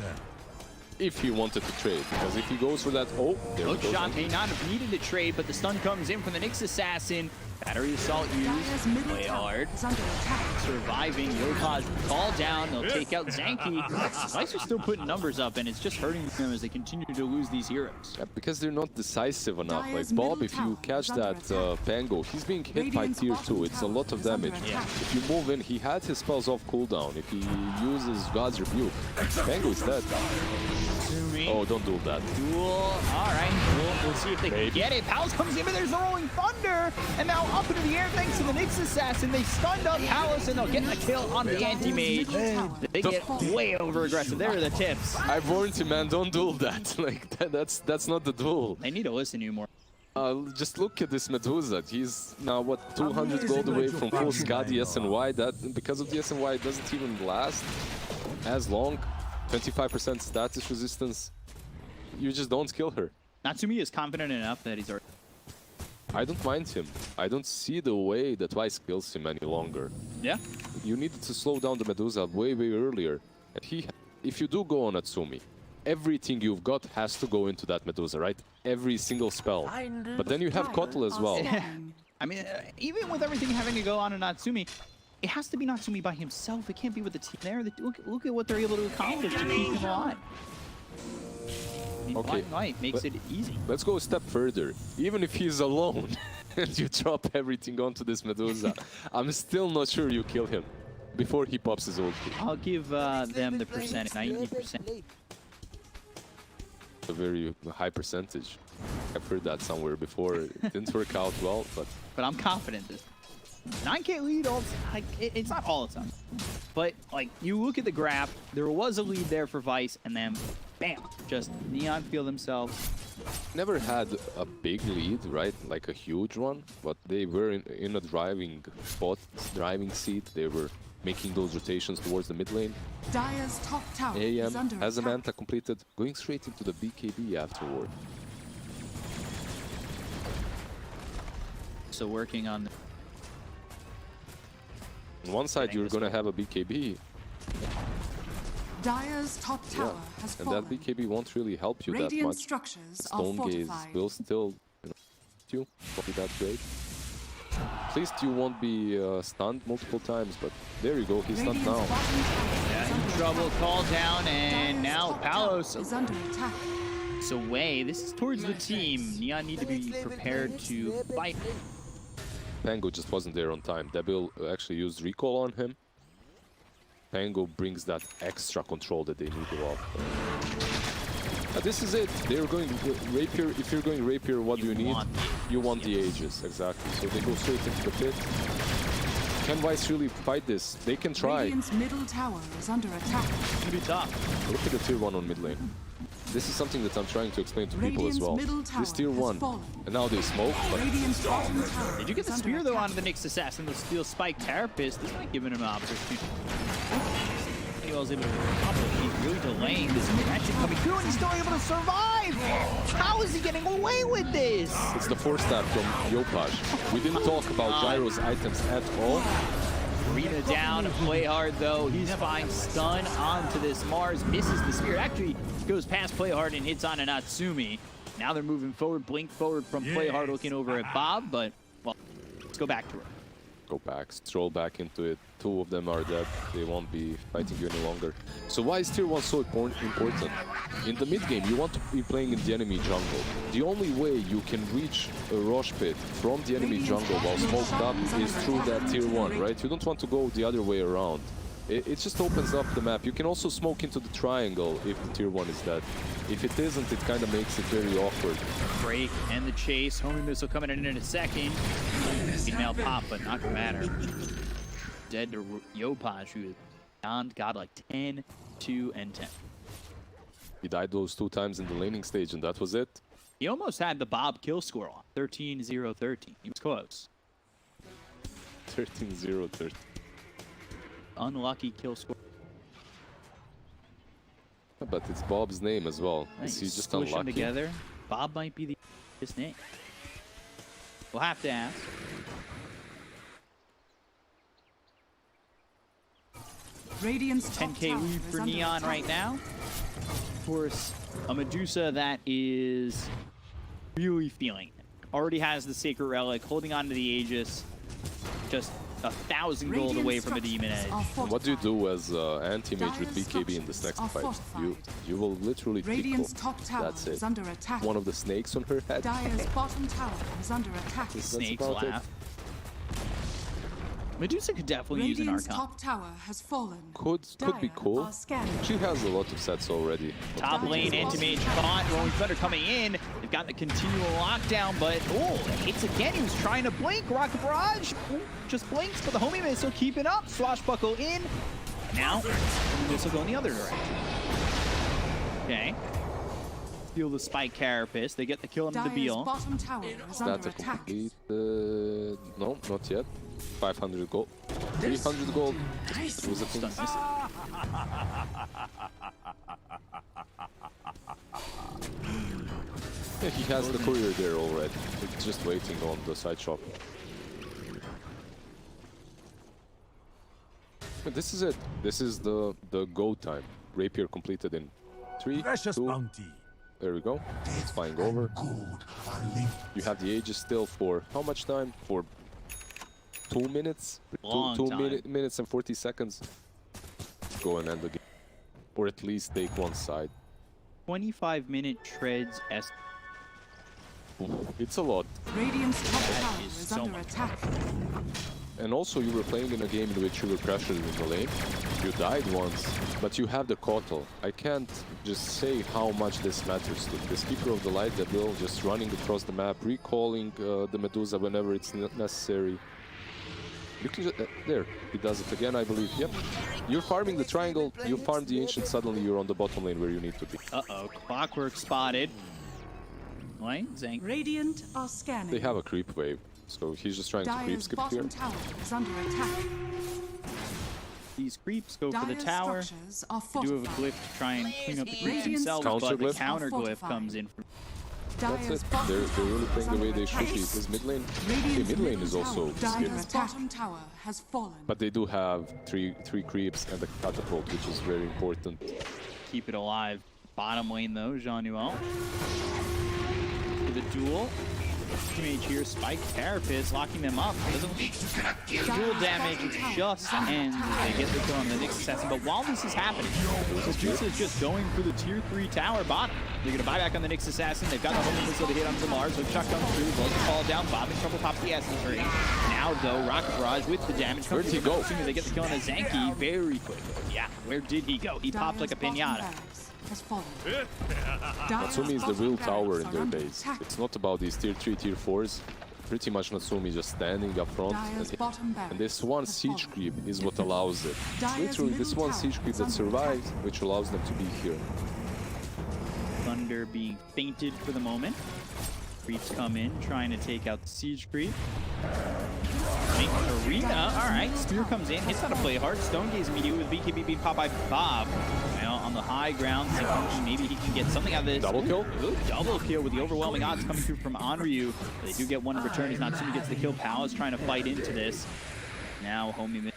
If he wanted to trade, because if he goes for that, oh, there we go. Shot may not have needed to trade, but the stun comes in from the Nyx Assassin. Battery assault used. Play hard. Surviving. Yopaj call down. They'll take out Zanky. Vice are still putting numbers up, and it's just hurting them as they continue to lose these heroes. Yeah, because they're not decisive enough. Like Bob, if you catch that Pango, he's being hit by tier 2. It's a lot of damage. Yeah. If you move in, he had his spells off cooldown. If he uses God's Rebuke, Pango is dead. Oh, don't do that. Duel. All right. We'll see if they can get it. Palos comes in, but there's the Rolling Thunder. And now up into the air thanks to the Nyx Assassin. They stunned up Palos, and they'll get the kill on the anti-mage. They get way over-aggressive. There are the tips. I warned you, man. Don't do that. Like, that's not the duel. They need to listen to you more. Just look at this Medusa. He's now, what, 200 gold away from full Skadi SNY. That, because of the SNY, it doesn't even last as long. 25% status resistance. You just don't kill her. Natsumi is confident enough that he's already... I don't mind him. I don't see the way that Vice kills him any longer. Yeah. You needed to slow down the Medusa way earlier. And if you do go on Natsumi, everything you've got has to go into that Medusa, right? Every single spell. But then you have Kotl as well. I mean, even with everything having to go on in Natsumi, it has to be Natsumi by himself. It can't be with the team there. Look at what they're able to accomplish to keep him alive. Okay. Black Knight makes it easy. Let's go a step further. Even if he's alone and you drop everything onto this Medusa, I'm still not sure you kill him before he pops his ulti. I'll give them the percentage, 90%. A very high percentage. I've heard that somewhere before. It didn't work out well, but I'm confident this 9K lead, it's not all the time. But, like, you look at the graph, there was a lead there for Vice, and then, bam, just Neon feel themselves. Never had a big lead, right? Like a huge one, but they were in a driving spot, driving seat. They were making those rotations towards the mid lane. Dire's top tower is AM under has a attack. Manta completed, going straight into the BKB afterward. So working on... On one side, you're going to have a BKB, Dire's top tower has and fallen. that BKB won't really help you that Radiant much. structures are Stone Gaze fortified. will still, you won't be that great. At least you won't be stunned multiple times, but there you go, he's stunned Radiant's now. bottom tower is under Trouble attack. call down, and Dire's now top tower Palos is under attack. away. This is towards the team. Neon need to be prepared to fight. Pango just wasn't there on time. Debil actually used recall on him. Pango brings that extra control that they need off. This is it. They're going Rapier. If you're going Rapier, what do you need? You want the Aegis, exactly. So they go straight into the pit. Can Vice really fight this? They can try. Radiant's middle tower is under attack. It's gonna be tough. Look at the tier 1 on mid lane. This is something that I'm trying to explain to people as Radiant's well. middle tower This tier has 1, fallen. and now they smoke, but Radiant's bottom tower Did you get the is spear under though attack. onto the Nyx Assassin? The steel spike Terrapist. This might give him an opportunity. He was able to accomplish. He's really delaying this aggression coming through, and he's still able to survive. How is he getting away with this? it's the 4-stab from Yopaj. We didn't talk about Gyro's items at all. Arena down, play hard though. He's fine. Stun onto this Mars, misses the spear. Actually goes past play hard and hits on a Natsumi. Now they're moving forward, blink forward from play hard, looking over at Bob, but well, let's go back to it. Go back, stroll back into it. 2 of them are dead. They won't be fighting you any longer. So why is tier 1 so important? In the mid game, you want to be playing in the enemy jungle. The only way you can reach a Rosh pit from the enemy jungle while smoked up is through that tier 1, right? You don't want to go the other way around. It just opens up the map. You can also smoke into the triangle if the tier 1 is dead. If it isn't, it kind of makes it very awkward. Break and the chase. Homing missile coming in a second. Female pop, but not gonna matter. Dead to Yopaj, who is beyond God, like 10, 2, and 10. He died those 2 times in the laning stage, and that was it. He almost had the Bob kill score on 13-0-13. He was close. 13-0-13. Unlucky kill score. But it's Bob's name as well. Nice. Is he just Squish them unlucky? together. Bob might be his name. We'll have to ask. Radiant's top 10k tower lead is for under Neon attack. right now. Of course, a Medusa that is really feeling it. Already has the Sacred Relic, holding on to the Aegis. Just 1,000 gold away from a Demon Edge. What do you do as anti-mage with BKB in this next fight? You will literally Radiant's tickle. top tower That's it. is under attack. One of the snakes on her head. Dire's bottom tower is under attack. Snakes about it. laugh. Medusa could definitely use an Radiant's Archon. top tower has fallen. Could be Dire cool. are scanning. She has a lot of sets already. Top lane, Anti-Mage caught. Rolling Thunder coming in. They've got the continual lockdown, but hits again. He was trying to blink. Rocket Barrage just blinks, but the homing missile keeping up. Swashbuckle in. Now, this will go in the other direction. Okay. Steal the Spike Carapace. They get the kill on the Dire's Beal. bottom tower is under That's a attack. complete... no, not yet. 500 gold. 300 gold. It was a thing. Don't miss it. Yeah, he has the courier there already. It's just waiting on the side shop. And this is it. This is the go time. Rapier completed in 3, Precious 2. bounty. There we go. It's flying over. You have the Aegis still for how much time? For 2 minutes? Long two time. minutes and 40 seconds. Go and end the game. Or at least take one side. 25-minute treads S. It's a lot. Radiant's top tower is is so under much. attack. And also you were playing in a game in which you were pressured in the lane. You died once, but you have the Kotal. I can't just say how much this matters to this Keeper of the Light that will just running across the map, recalling the Medusa whenever it's necessary. You can just... there, he does it again, I believe. Yep. You're farming the triangle, you farm the Ancient, suddenly you're on the bottom lane where you need to be. Uh-oh, Clockwork spotted. Right, Zank. Radiant are scanning. They have a creep wave, so he's just trying to creep Dire's skip here. bottom tower is under attack. These creeps go for the Dire's tower. structures are They do have a fortified. glyph to try and clean up the creeps Radiant's themselves, Counter but the glyph? counter glyph Fortified. comes in. That's Dire's it. bottom They're really tower playing the way is they under should be. attack. His mid lane, okay, Radiant's mid lane middle is also tower. skipped. Dire's bottom tower has fallen. But they do have three creeps and a catapult, which is very important. Keep it alive. Bottom lane though, Jean-Noel. For the duel. Mage here, Spike Carapace locking them up. Doesn't dual damage just ends as they get the kill on the next assassin. But while this is happening, Medusa is just going for the tier 3 tower bottom. They're gonna buy back on the next assassin. They've got the homing missile to hit onto Mars. So Chuck comes through, blows the fall down. Bob in trouble, pops the essence ring. Now though, Rocket Barrage with the damage. Where'd he go? As soon as they get the kill on a Zanky, very quick. Yeah, where did he go? He popped like a Dire's bottom pinata. barracks has fallen. Natsumi is the Dire's real bottom tower barracks in are their under base. attack. It's not about these tier 3, tier 4s. Pretty much Natsumi just standing up front. Dire's bottom barracks And this one has siege fallen. creep is what allows it. Dire's Literally this middle one tower siege creep is that under survives, attack. which allows them to be here. Thunder being fainted for the moment. Creeps come in, trying to take out the siege creep. Make arena. Alright, Spear comes in, hits on a play hard. Stone Gaze immediately with BKB being popped by Bob. Now on the high ground, thinking maybe he can get something out of this. Double kill? Ooh, double kill with the overwhelming odds coming through from Onryu. They do get one in return as Natsumi gets the kill. Pal is trying to fight into this. Now homie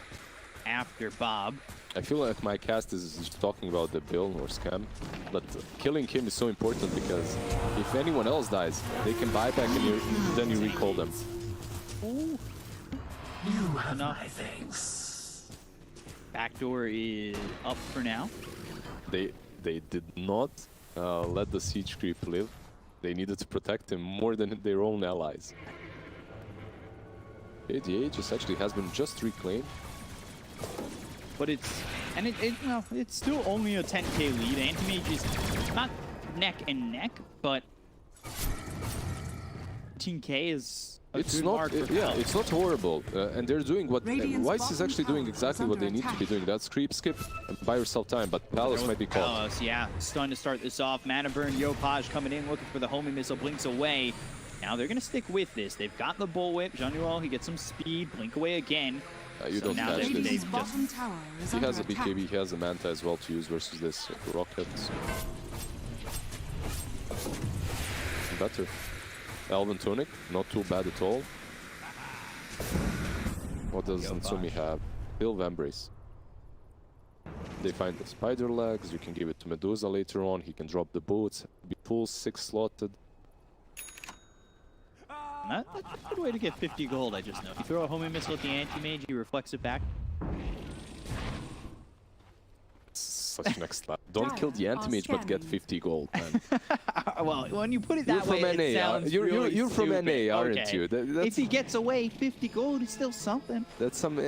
after Bob. I feel like my cast is just talking about the bill or scam, but killing him is so important because if anyone else dies, they can buy back and then you recall them. Ooh. Enough. Backdoor is up for now. They did not let the siege creep live. They needed to protect him more than their own allies. Okay, the Aegis actually has been just reclaimed. but it's still only a 10k lead. Anti-Mage is not neck and neck, but 15k is a good mark for Palace. It's not horrible, and they're doing what Weiss is actually doing exactly what they need to be doing. That's creep, skip, and buy yourself time. But Palace might be caught. Palace, yeah, starting to start this off. Mana burn, Yopaj coming in, looking for the homing missile, blinks away. Now they're gonna stick with this. They've got the bullwhip. Jean-Noel, he gets some speed, blink away again. You don't now catch this. He He has a BKB, he has a Manta as well to use versus this Rocket. Better. Elven Tunic, not too bad at all. What does Natsumi have? Build Embrace. They find the spider legs, you can give it to Medusa later on, he can drop the boots, be full 6 slotted. That's a good way to get 50 gold, I just know. You throw a homing missile at the anti-mage, he reflects it back. Such next slap. Don't kill the anti-mage, but get 50 gold, man. Well, when you put it that way, it sounds really you're from stupid. NA, aren't Okay. you? If he gets away, 50 gold is still something. That's some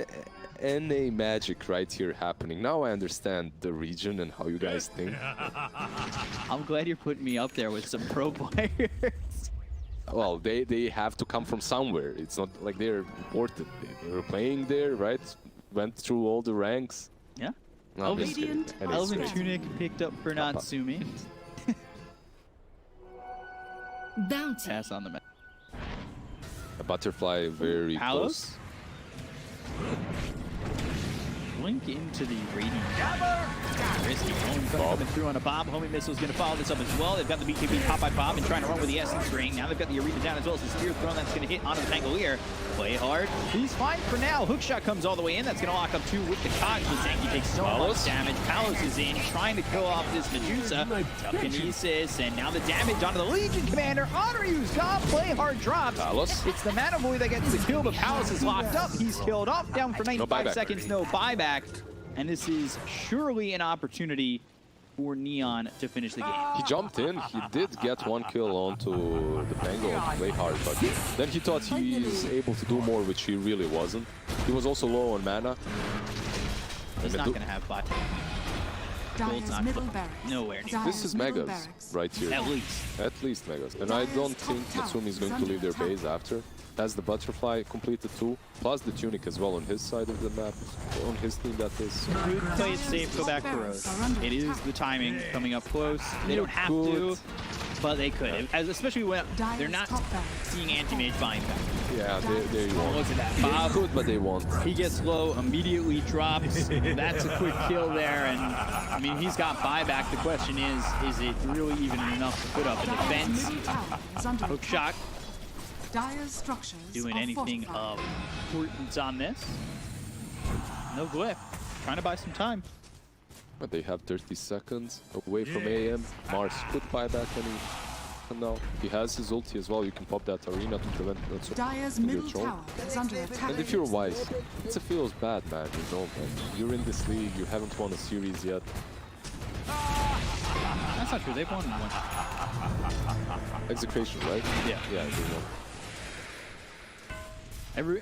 NA magic right here happening. Now I understand the region and how you guys think. I'm glad you're putting me up there with some pro players. Well, they have to come from somewhere. It's not like they're imported. They were playing there, right? Went through all the ranks. Yeah. No, I'm just kidding. NA is Elven great. Tunic picked up for Natsumi. Bounty. Pass on the map. A butterfly very close. Blink into the radiant. Risky. Coming through on a bomb. Homing missile's going to follow this up as well. They've got the BKB pop by pop and trying to run with the essence ring. Now they've got the arena down as well as the spear thrown that's going to hit onto the Pangolier. Play hard. He's fine for now. Hookshot comes all the way in. That's going to lock up 2 with the Koch. But Zenki takes so much damage. Palos is in, trying to kill off this Medusa. Telekinesis, and now the damage onto the Legion Commander. Honoryu's got play hard drops. Palos. It's the Mana Boy that gets the kill, but Palos is locked up. He's killed off, down for 95 seconds. No buyback. And this is surely an opportunity for Neon to finish the game. He jumped in. He did get 1 kill onto the Pango and play hard, but then he thought he's able to do more, which he really wasn't. He was also low on mana. He's not going to have 5. Gold's not nowhere near. This is Megas right here. At least. At least Megas. And I don't think Natsumi is going to leave their base after. Has the butterfly completed 2, plus the tunic as well on his side of the map, on his team that is. Could play it safe, go back to Rose. It is the timing coming up close. They don't have to, but they could. As especially when they're not seeing anti-mage buying back. Yeah, there you are. Look at that. Bob, They could, but they won't. he gets low, immediately drops. That's a quick kill there, and I mean, he's got buyback. The question is it really even enough to put up a defense? Hook shot. Doing anything of importance on this. No glyph. Trying to buy some time. But they have 30 seconds away from AM. Mars could buy back any. No, he has his ulti as well. You can pop that arena to prevent Dire's middle tower is under attack. And if you're Wise, it feels bad, man. You know, man. You're in this league. You haven't won a series yet. That's not true. They've won one. Execution, right? Yeah. Yeah, they won.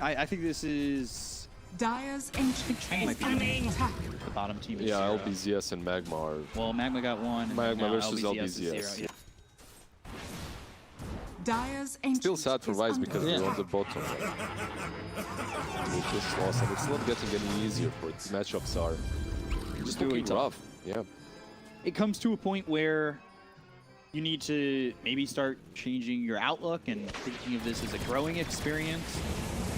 I think this is Dire's ancient might be attack. the bottom team. Is Yeah, 0. LBZS and Magma are. Well, Magma got 1. and Magma now versus LBZS is LBZS. 0. Dire's ancient Still sad for Wise because they're on attack. the bottom. They just lost, and it's not getting any easier for it. The matchups are just Really looking tough. rough. Yeah. It comes to a point where you need to maybe start changing your outlook and thinking of this as a growing experience,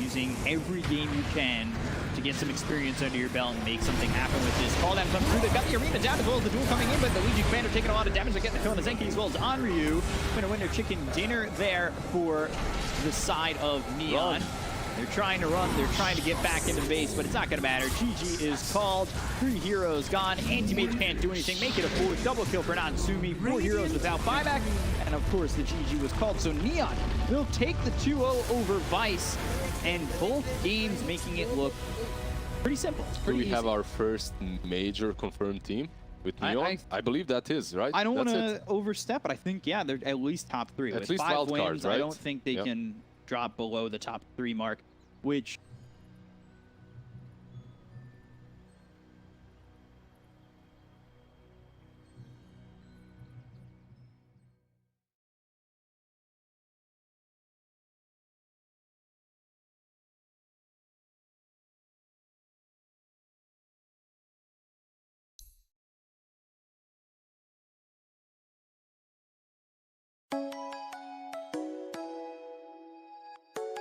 using every game you can to get some experience under your belt and make something happen with this. Call that come through. They've got the arena down as well as the duel coming in, but the Legion Commander taking a lot of damage. They're getting the kill on the Zenki as well as Onryu. Gonna win their chicken dinner there for the side of Neon. They're trying to run, they're trying to get back into base, but it's not going to matter. GG is called. 3 heroes gone. Anti-Mage can't do anything. Make it a 4 double kill for Natsumi. 4 heroes without buyback. And of course, the GG was called. So Neon will take the 2-0 over Vice. And both games making it look pretty simple. It's Do pretty we easy. have our first major confirmed team with Neon? I believe that is, right? I don't want That's to overstep, but I think, yeah, they're at least top 3. At With least 5 wild wins, cards, I right? don't think they Yep. can drop below the top 3 mark, which